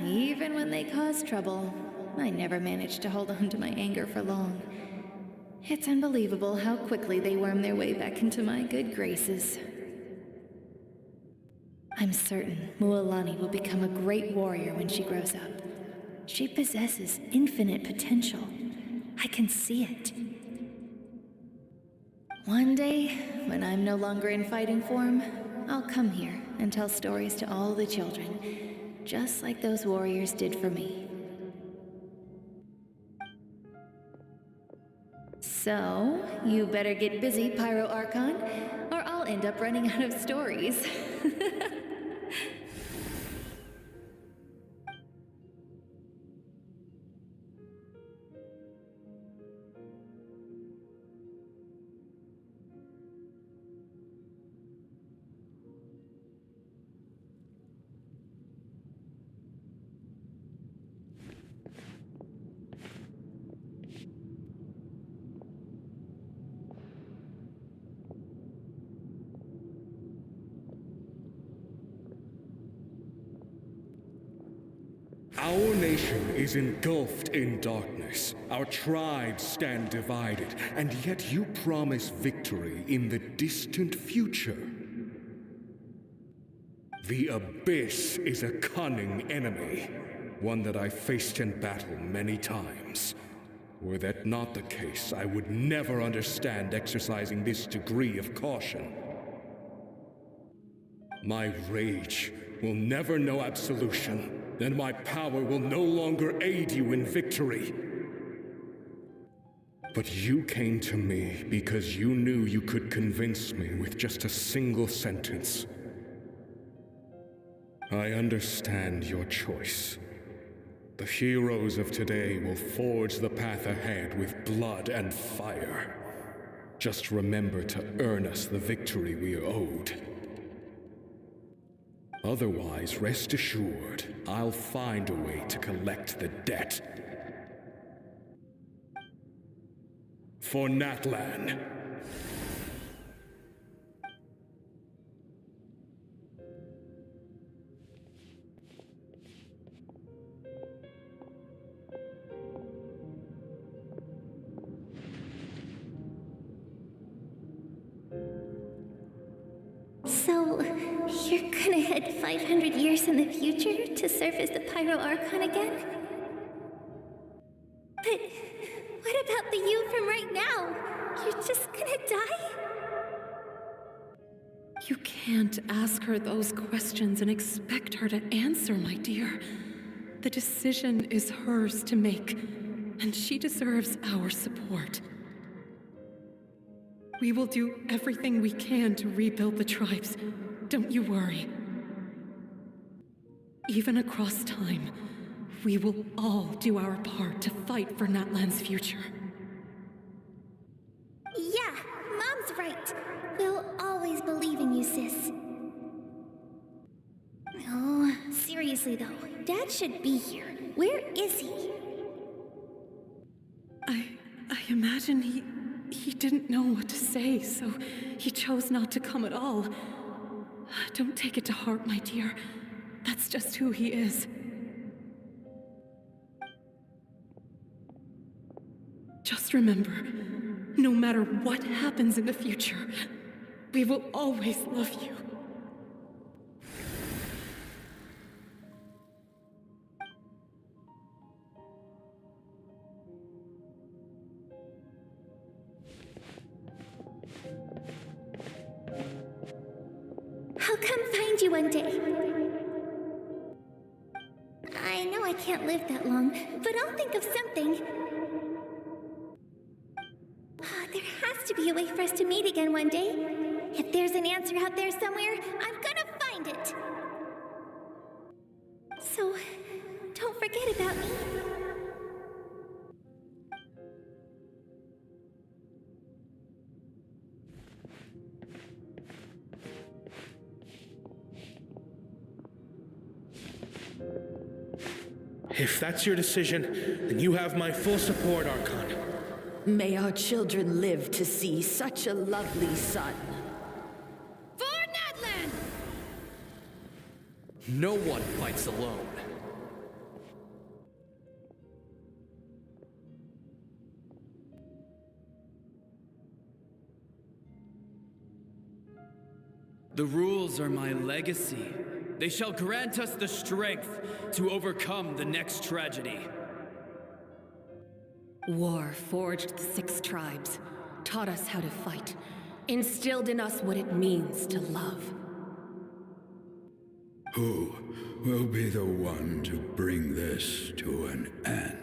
Even when they cause trouble, I never managed to hold on to my anger for long. It's unbelievable how quickly they worm their way back into my good graces. I'm certain Mualani will become a great warrior when she grows up. She possesses infinite potential. I can see it. One day, when I'm no longer in fighting form, I'll come here and tell stories to all the children, just like those warriors did for me. So, you better get busy, Pyro Archon, or I'll end up running out of stories. Our nation is engulfed in darkness. Our tribes stand divided, and yet you promise victory in the distant future. The Abyss is a cunning enemy, one that I faced in battle many times. Were that not the case, I would never understand exercising this degree of caution. My rage will never know absolution. Then my power will no longer aid you in victory. But you came to me because you knew you could convince me with just a single sentence. I understand your choice. The heroes of today will forge the path ahead with blood and fire. Just remember to earn us the victory we are owed. Otherwise, rest assured, I'll find a way to collect the debt. For Natlan. So, you're gonna head 500 years in the future to serve as the Pyro Archon again? But what about the you from right now? You're just gonna die? You can't ask her those questions and expect her to answer, my dear. The decision is hers to make, and she deserves our support. We will do everything we can to rebuild the tribes. Don't you worry. Even across time, we will all do our part to fight for Natlan's future. Yeah, Mom's right. We'll always believe in you, sis. Oh, seriously. Seriously though, Dad should be here. Where is he? I imagine he didn't know what to say, so he chose not to come at all. Don't take it to heart, my dear. That's just who he is. Just remember, no matter what happens in the future, we will always love you. I'll come find you one day. I know I can't live that long, but I'll think of something. There has to be a way for us to meet again one day. If there's an answer out there somewhere, I'm gonna find it. So, don't forget about me. If that's your decision, then you have my full support, Archon. May our children live to see such a lovely son. For Natlan! No one fights alone. The rules are my legacy. They shall grant us the strength to overcome the next tragedy. War forged the 6 tribes, taught us how to fight, instilled in us what it means to love. Who will be the one to bring this to an end?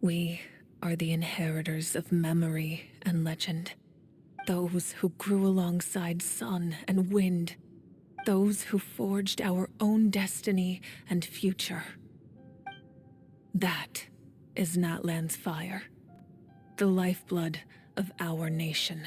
We are the inheritors of memory and legend. Those who grew alongside sun and wind. Those who forged our own destiny and future. That is Natlan's fire. The lifeblood of our nation.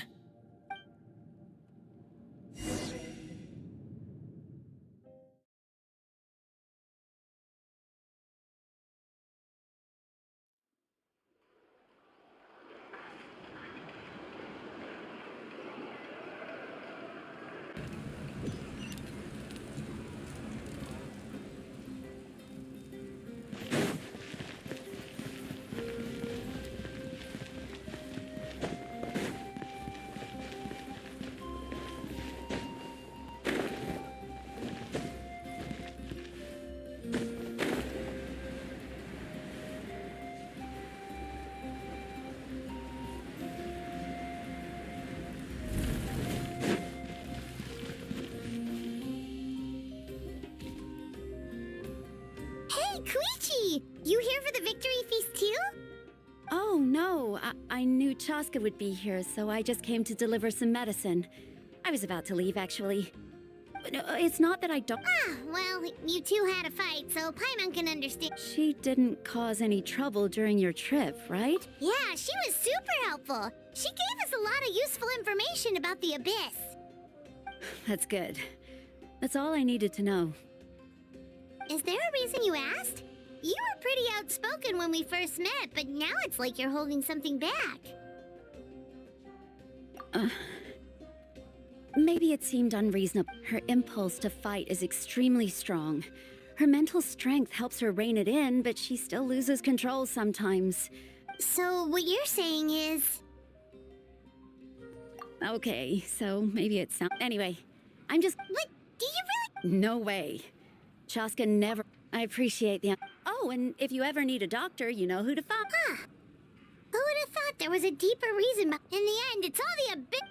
You here for the victory feast too? Oh, no. I knew Chaska would be here, so I just came to deliver some medicine. I was about to leave, actually. No, it's not that I don't... Ah, well, you two had a fight, so Paimon can understand. She didn't cause any trouble during your trip, right? Yeah, she was super helpful. She gave us a lot of useful information about the Abyss. That's good. That's all I needed to know. Is there a reason you asked? You were pretty outspoken when we first met, but now it's like you're holding something back. Maybe it seemed unreasonable. Her impulse to fight is extremely strong. Her mental strength helps her rein it in, but she still loses control sometimes. So what you're saying is... Okay, so maybe it's not... Anyway, I'm just... What? Do you really... No way. Chaska never... I appreciate the... Oh, and if you ever need a doctor, you know who to find. Huh. Who would have thought there was a deeper reason, but in the end, it's all the Abyss...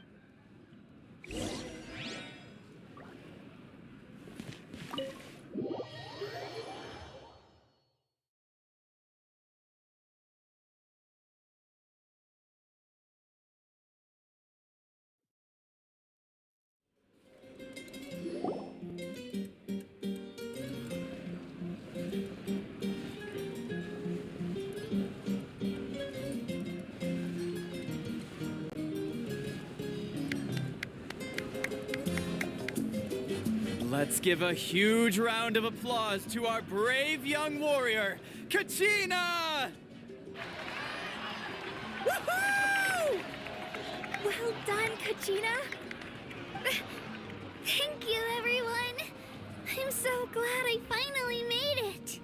Let's give a huge round of applause to our brave young warrior, Kachina! Woohoo! Well done, Kachina. Thank you, everyone. I'm so glad I finally made it.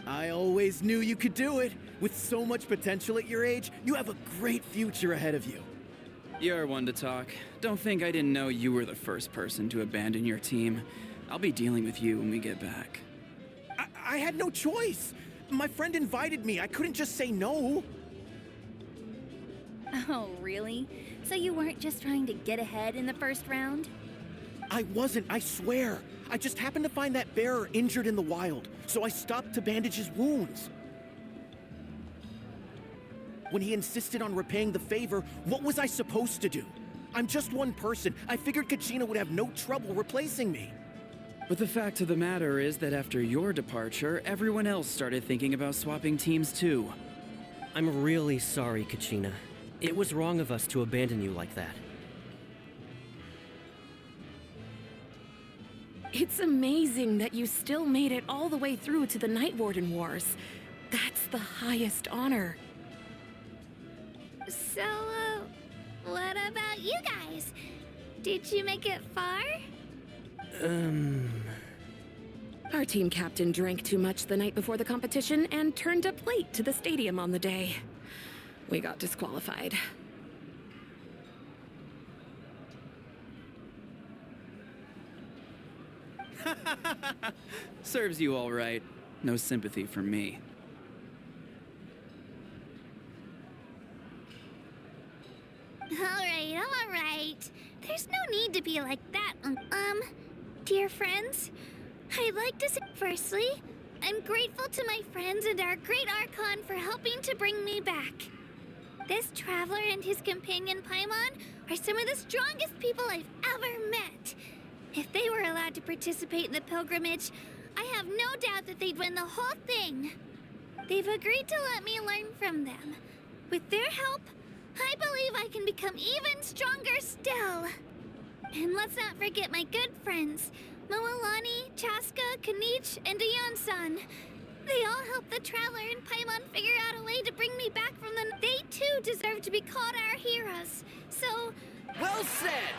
I always knew you could do it. With so much potential at your age, you have a great future ahead of you. You're one to talk. Don't think I didn't know you were the first person to abandon your team. I'll be dealing with you when we get back. I had no choice. My friend invited me. I couldn't just say no. Oh, really? So you weren't just trying to get ahead in the first round? I wasn't, I swear. I just happened to find that bearer injured in the wild, so I stopped to bandage his wounds. When he insisted on repaying the favor, what was I supposed to do? I'm just one person. I figured Kachina would have no trouble replacing me. But the fact of the matter is that after your departure, everyone else started thinking about swapping teams too. I'm really sorry, Kachina. It was wrong of us to abandon you like that. It's amazing that you still made it all the way through to the Night Warden Wars. That's the highest honor. So, what about you guys? Did you make it far? Our team captain drank too much the night before the competition and turned up late to the stadium on the day. We got disqualified. Serves you all right. No sympathy for me. Alright, I'm alright. There's no need to be like that, dear friends. I'd like to say, firstly, I'm grateful to my friends and our great Archon for helping to bring me back. This traveler and his companion Paimon are some of the strongest people I've ever met. If they were allowed to participate in the pilgrimage, I have no doubt that they'd win the whole thing. They've agreed to let me learn from them. With their help, I believe I can become even stronger still. And let's not forget my good friends, Moalani, Chaska, Kanich, and Ayan-san. They all helped the Traveler and Paimon figure out a way to bring me back from the... They too deserve to be called our heroes. So... Well said!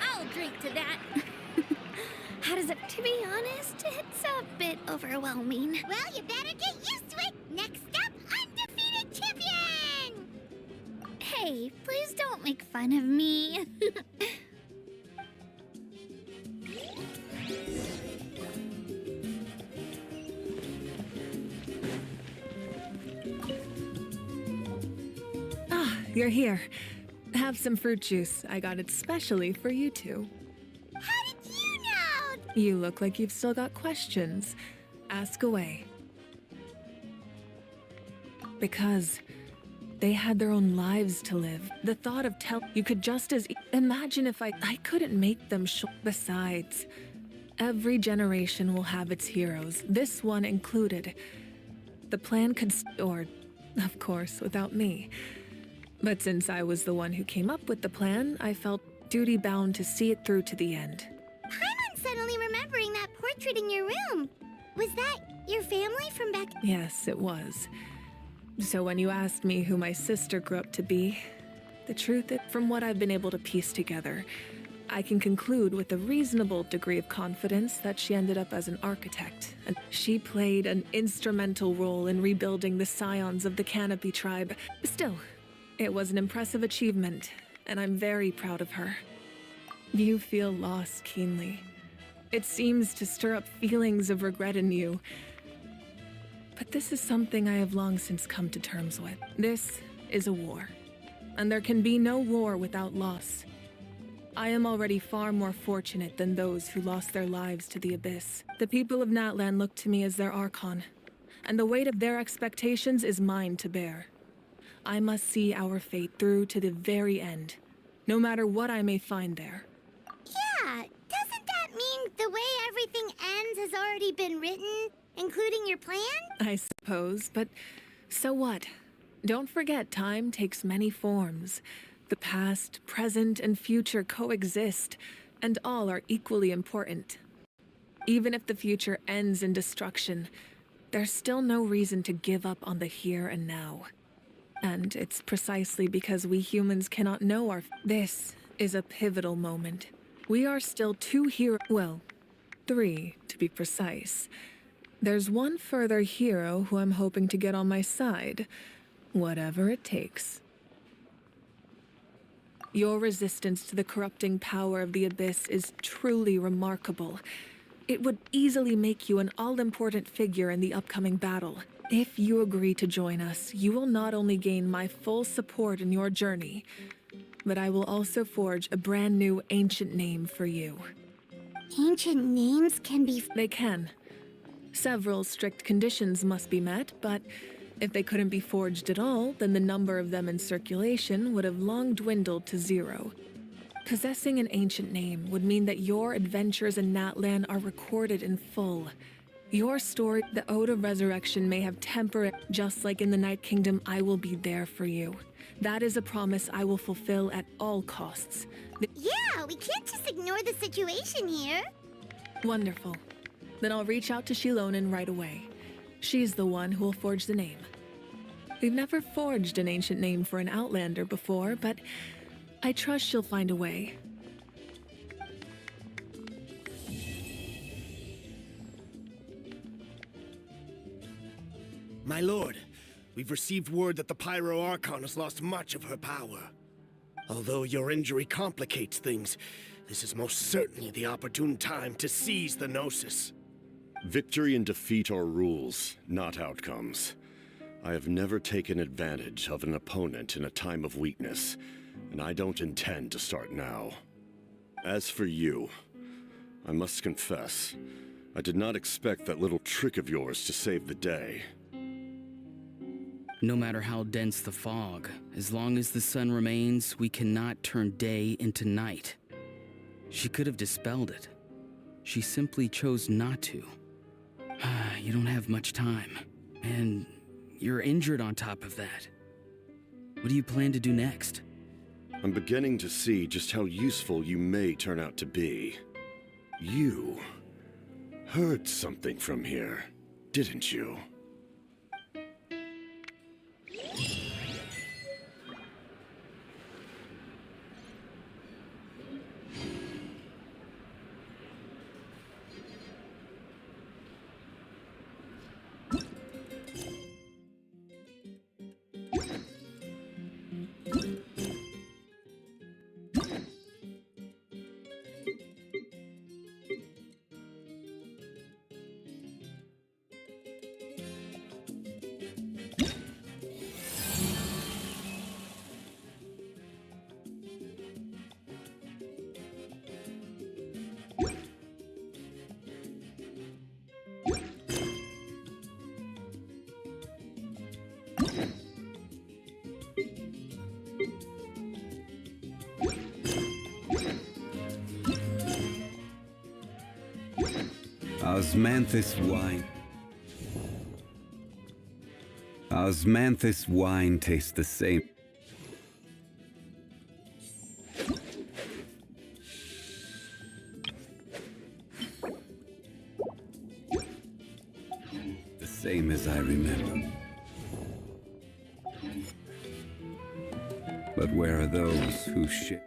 I'll drink to that. How does it... To be honest, it's a bit overwhelming. Well, you better get used to it. Next up, undefeated champion! Hey, please don't make fun of me. You're here. Have some fruit juice. I got it specially for you two. How did you know? You look like you've still got questions. Ask away. Because they had their own lives to live. The thought of you could just as imagine if I couldn't make them Besides, every generation will have its heroes, this one included. The plan could or of course, without me. But since I was the one who came up with the plan, I felt duty-bound to see it through to the end. Paimon's suddenly remembering that portrait in your room. Was that your family from back... Yes, it was. So when you asked me who my sister grew up to be, the truth is, from what I've been able to piece together, I can conclude with a reasonable degree of confidence that she ended up as an architect, and she played an instrumental role in rebuilding the scions of the Canopy tribe. Still, it was an impressive achievement, and I'm very proud of her. You feel loss keenly. It seems to stir up feelings of regret in you. But this is something I have long since come to terms with. This is a war, and there can be no war without loss. I am already far more fortunate than those who lost their lives to the Abyss. The people of Natlan look to me as their Archon, and the weight of their expectations is mine to bear. I must see our fate through to the very end, no matter what I may find there. Yeah, doesn't that mean the way everything ends has already been written, including your plan? I suppose, but so what? Don't forget time takes many forms. The past, present, and future coexist, and all are equally important. Even if the future ends in destruction, there's still no reason to give up on the here and now. And it's precisely because we humans cannot know This is a pivotal moment. We are still well, 3 to be precise. There's one further hero who I'm hoping to get on my side, whatever it takes. Your resistance to the corrupting power of the Abyss is truly remarkable. It would easily make you an all-important figure in the upcoming battle. If you agree to join us, you will not only gain my full support in your journey, but I will also forge a brand new ancient name for you. Ancient names can be... They can. Several strict conditions must be met, but if they couldn't be forged at all, then the number of them in circulation would have long dwindled to 0. Possessing an ancient name would mean that your adventures in Natlan are recorded in full. Your story, the Ode of Resurrection, may have just like in the Night Kingdom, I will be there for you. That is a promise I will fulfill at all costs. Yeah, we can't just ignore the situation here. Wonderful. Then I'll reach out to Shilonen right away. She's the one who will forge the name. We've never forged an ancient name for an Outlander before, but I trust she'll find a way. My lord, we've received word that the Pyro Archon has lost much of her power. Although your injury complicates things, this is most certainly the opportune time to seize the Gnosis. Victory and defeat are rules, not outcomes. I have never taken advantage of an opponent in a time of weakness, and I don't intend to start now. As for you, I must confess, I did not expect that little trick of yours to save the day. No matter how dense the fog, as long as the sun remains, we cannot turn day into night. She could have dispelled it. She simply chose not to. You don't have much time, and you're injured on top of that. What do you plan to do next? I'm beginning to see just how useful you may turn out to be. You heard something from here, didn't you? Osmanthus wine tastes the same. The same as I remember. But where are those who ship?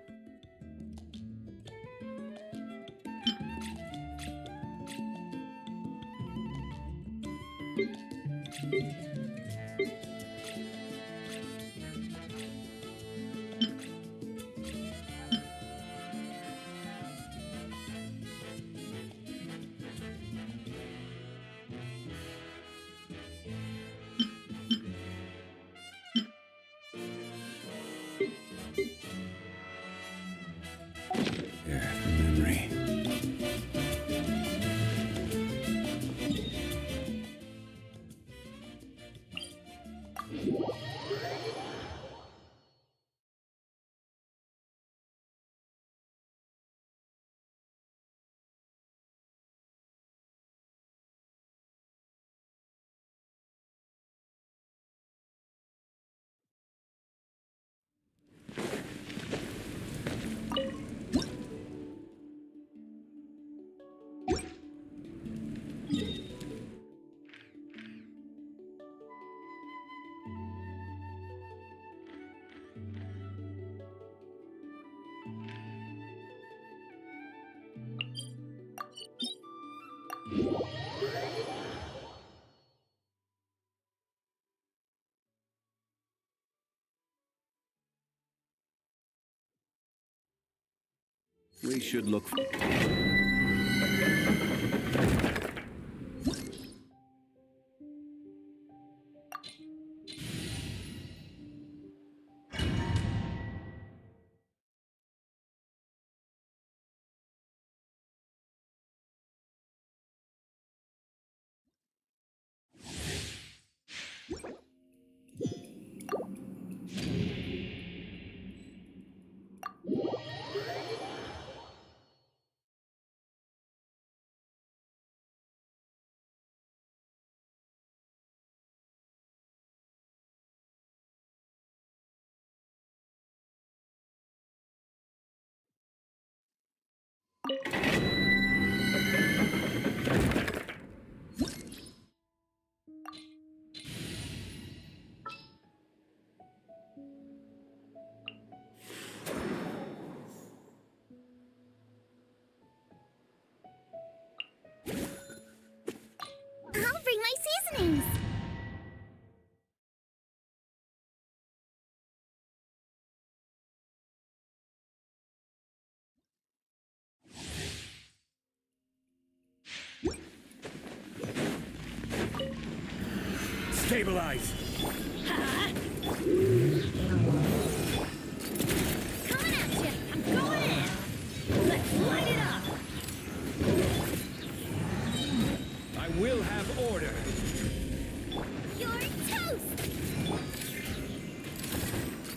We should look for... I'll bring my seasonings. Stabilize! Coming at you. I'm going in. Let's light it up. I will have order. You're toast.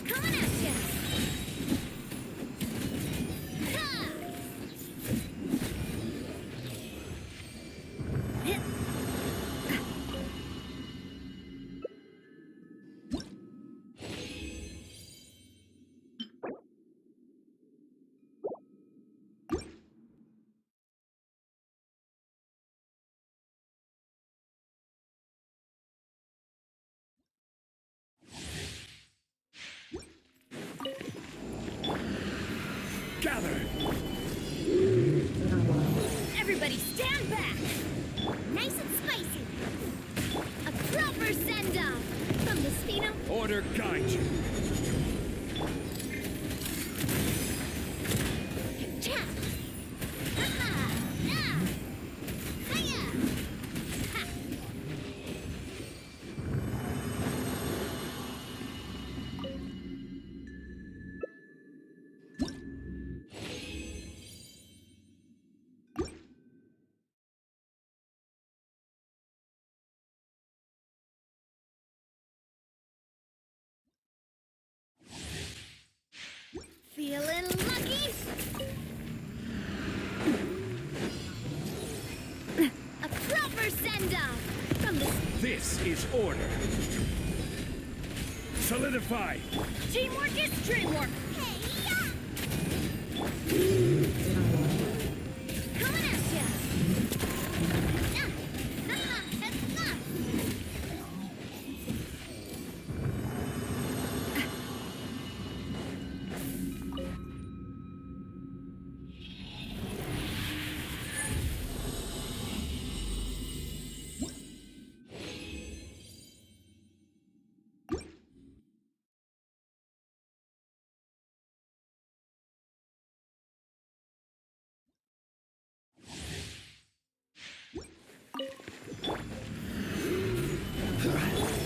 Coming at you. Gather! Everybody stand back. Nice and spicy. A proper send-off from the Spino. Order guide you. Cha! Ha-ha! Yeah! Hiya! Ha! Feeling lucky? A proper send-off from the... This is order. Solidify! Teamwork is dreamwork! Hey-ya! Coming at ya!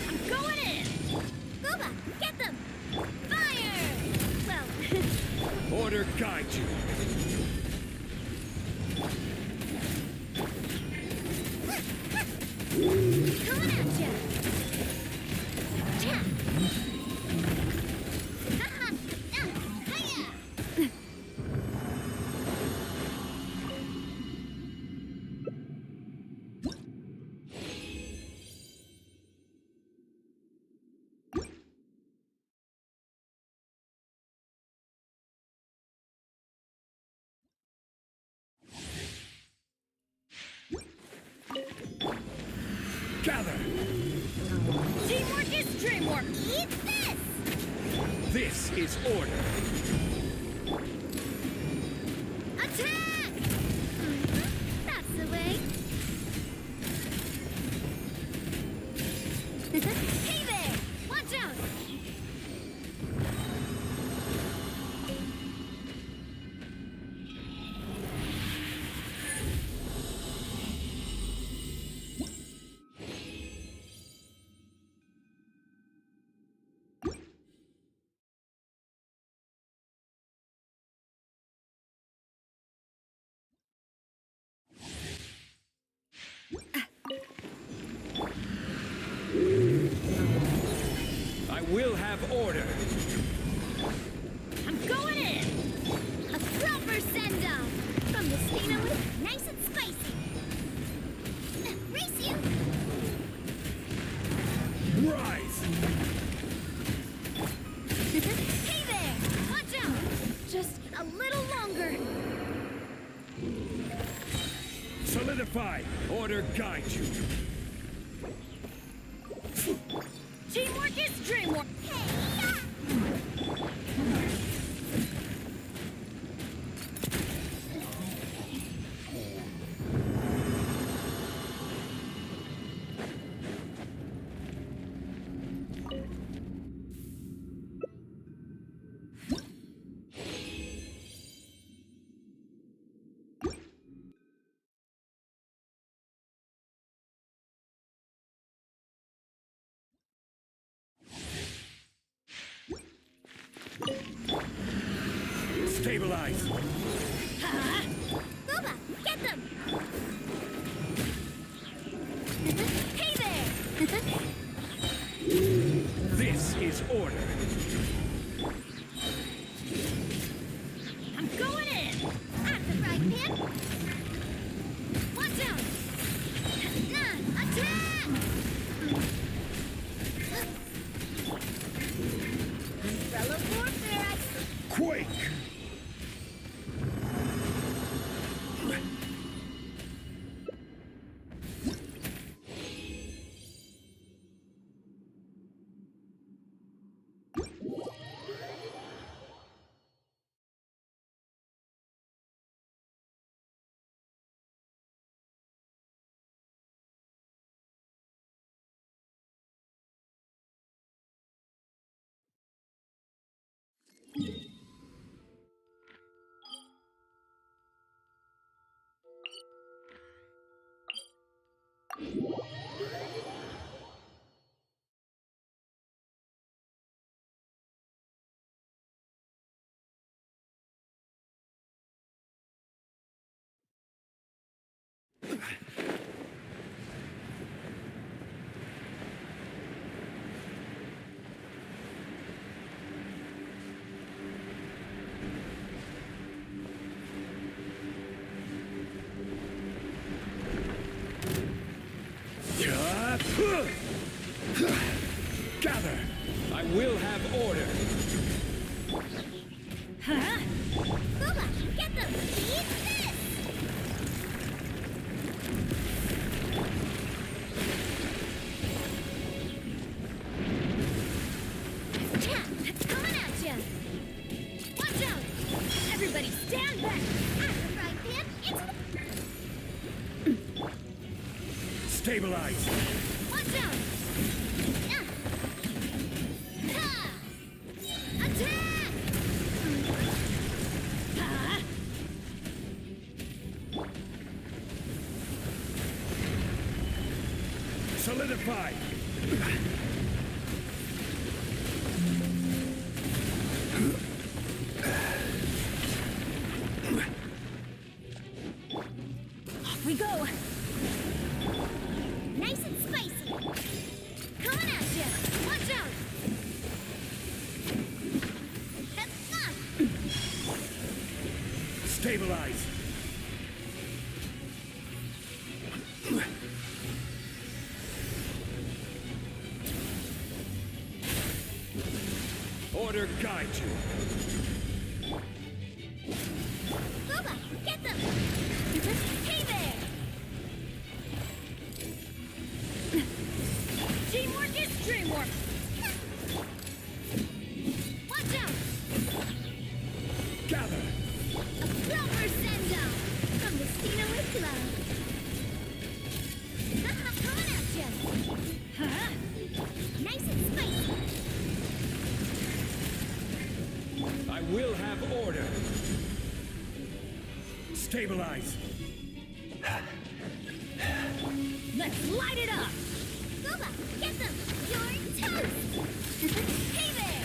I'm going in! Booba, get them! Fire! Well... Order guide you. Coming at ya! Cha! Ha-ha! Hiya! Gather! Teamwork is dreamwork! Eat this! This is order. Attack! That's the way. have order. I'm going in! A proper send-off! From the Spino with nice and spicy! Race you! Rise! Hey there! Watch out! Just a little longer! Solidify! Order guide you! Teamwork is dreamwork! Stabilize! Booba, get them! Hey there! This is order. I'm going in! At the right pin! Watch out! Nah, attack! Umbrella warfare! Quake! Gather! I will have order! Huh? Booba, get them! Eat this! Yeah, it's coming at ya! Watch out! Everybody stand back! At the right pan, into the... Stabilize! Watch out! Ha! Attack! Ha! Solidify! Off we go! Nice and spicy! Coming at ya! Watch out! Stabilize! Order guide you! Booba, get them! Hey there! Teamwork is dreamwork! Watch out! Gather! A proper send-off from the Spino with love! Coming at ya! Huh? Nice and spicy! I will have order! Stabilize! Let's light it up! Booba, get them! You're toast! Hey there!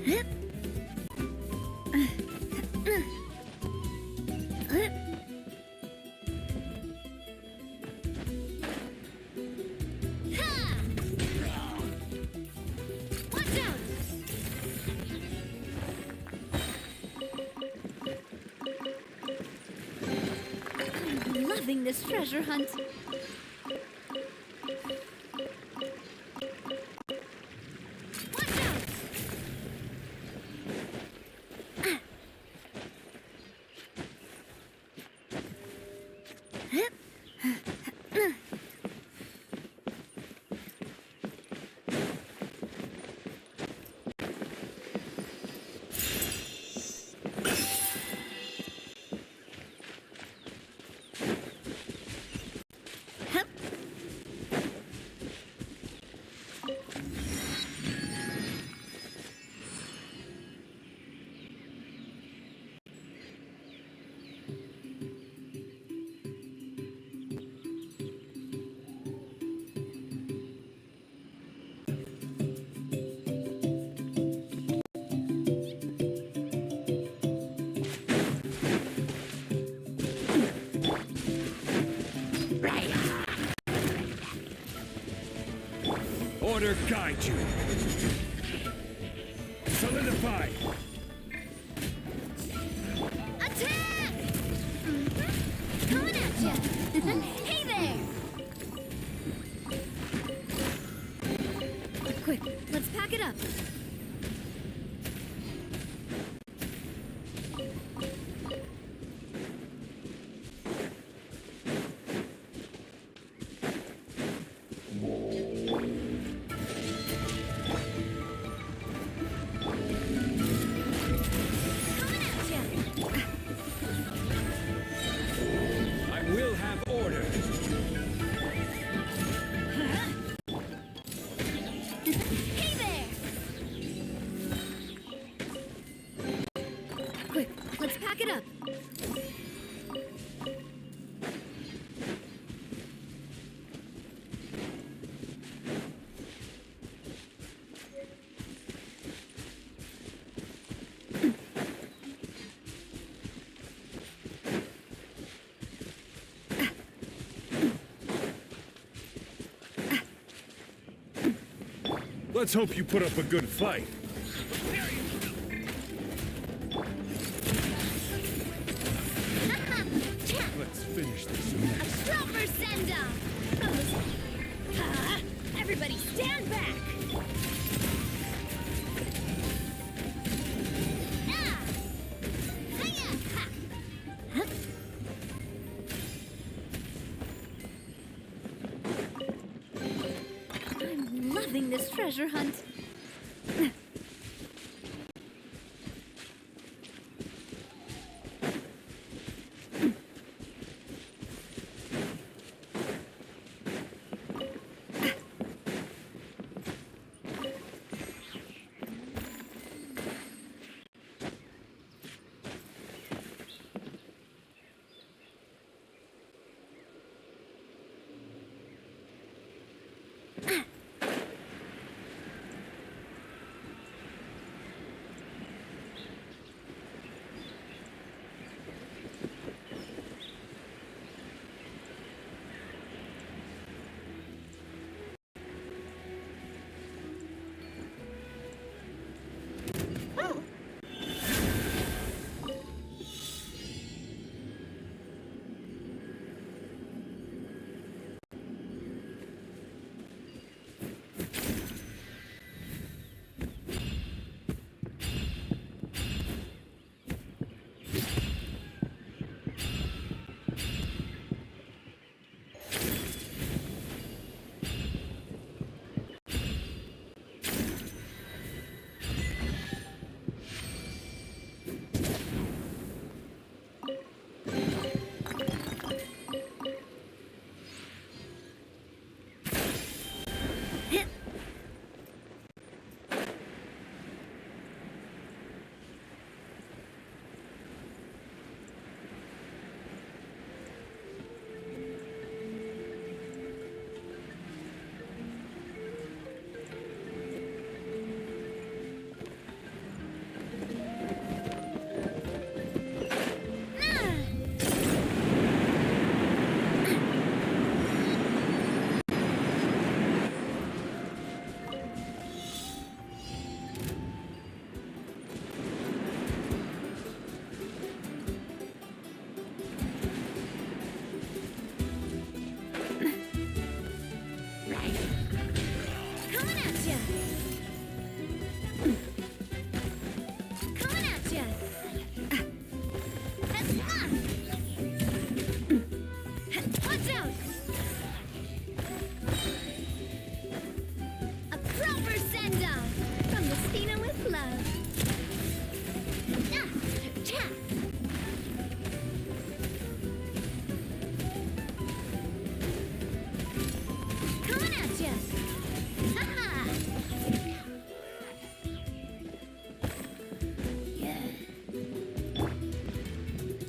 I'm loving this treasure hunt. Order guide you. Solidify. Attack! Coming at ya! Hey there! Quick, let's pack it up. Let's pack it up. Let's hope you put up a good fight. Let's finish this mess. A proper send-off! Everybody stand back! I'm loving this treasure hunt.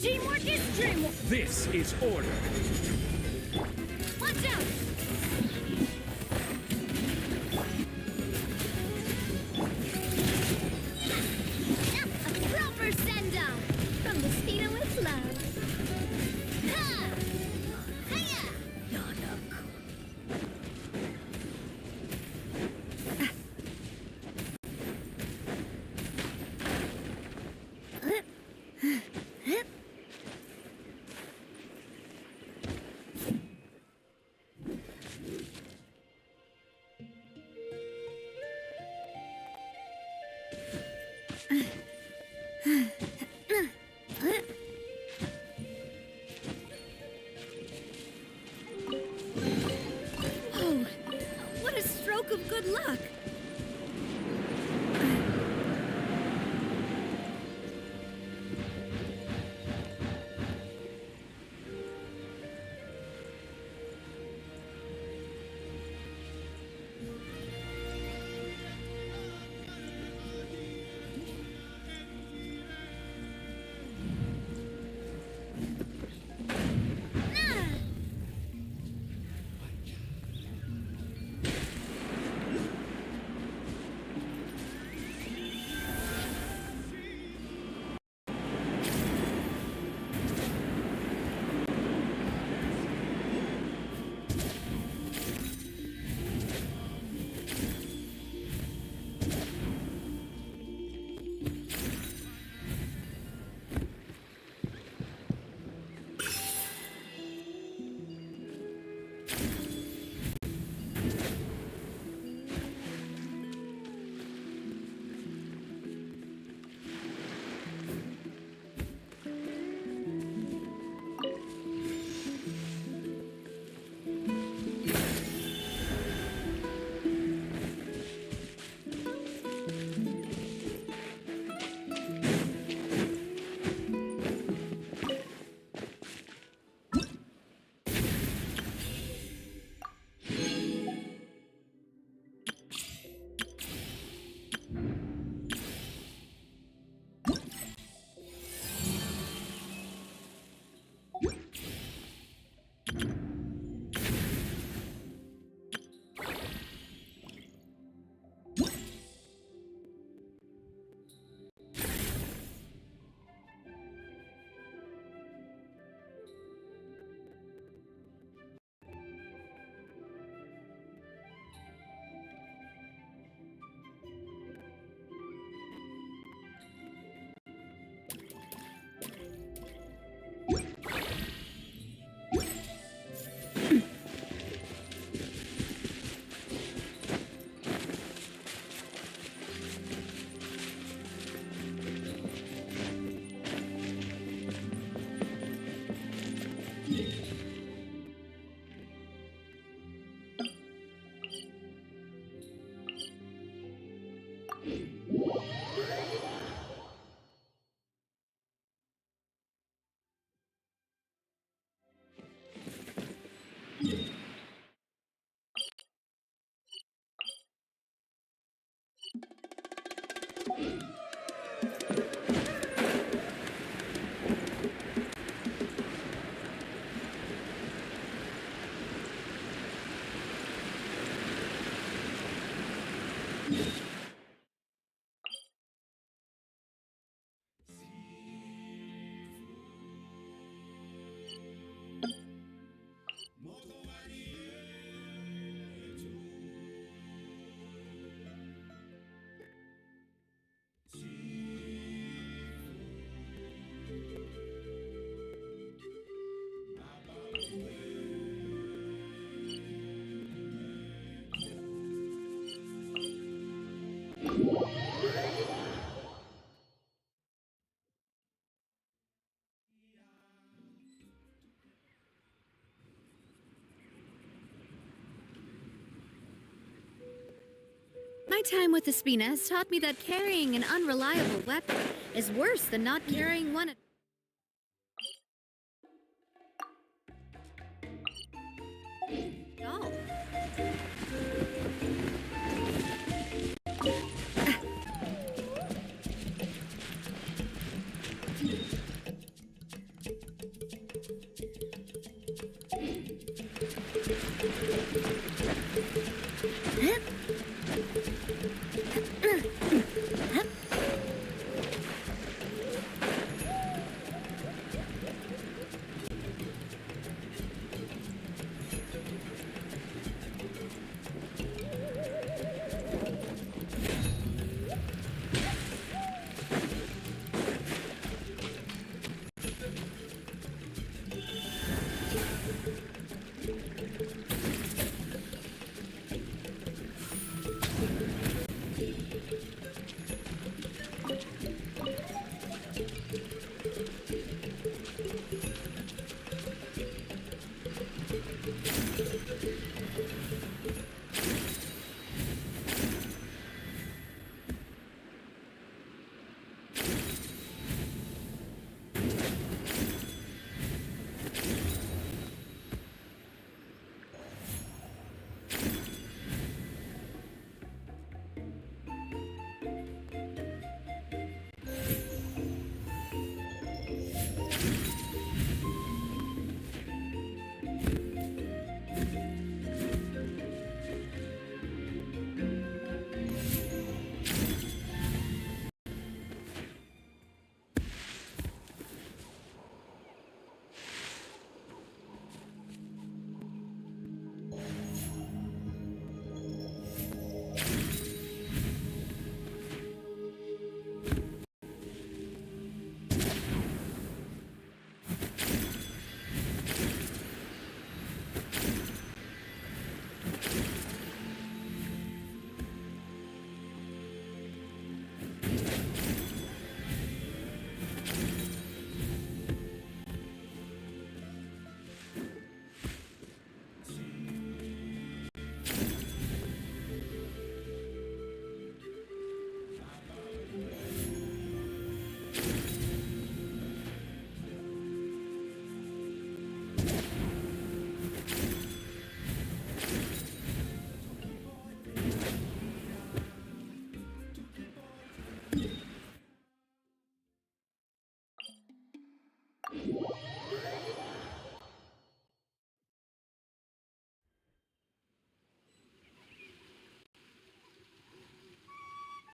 Teamwork is dreamwork! This is order. Watch out! A proper send-off from the speeder with love. Ha! Hiya! Whoa! What a stroke of good luck! My time with the Spina has taught me that carrying an unreliable weapon is worse than not carrying one at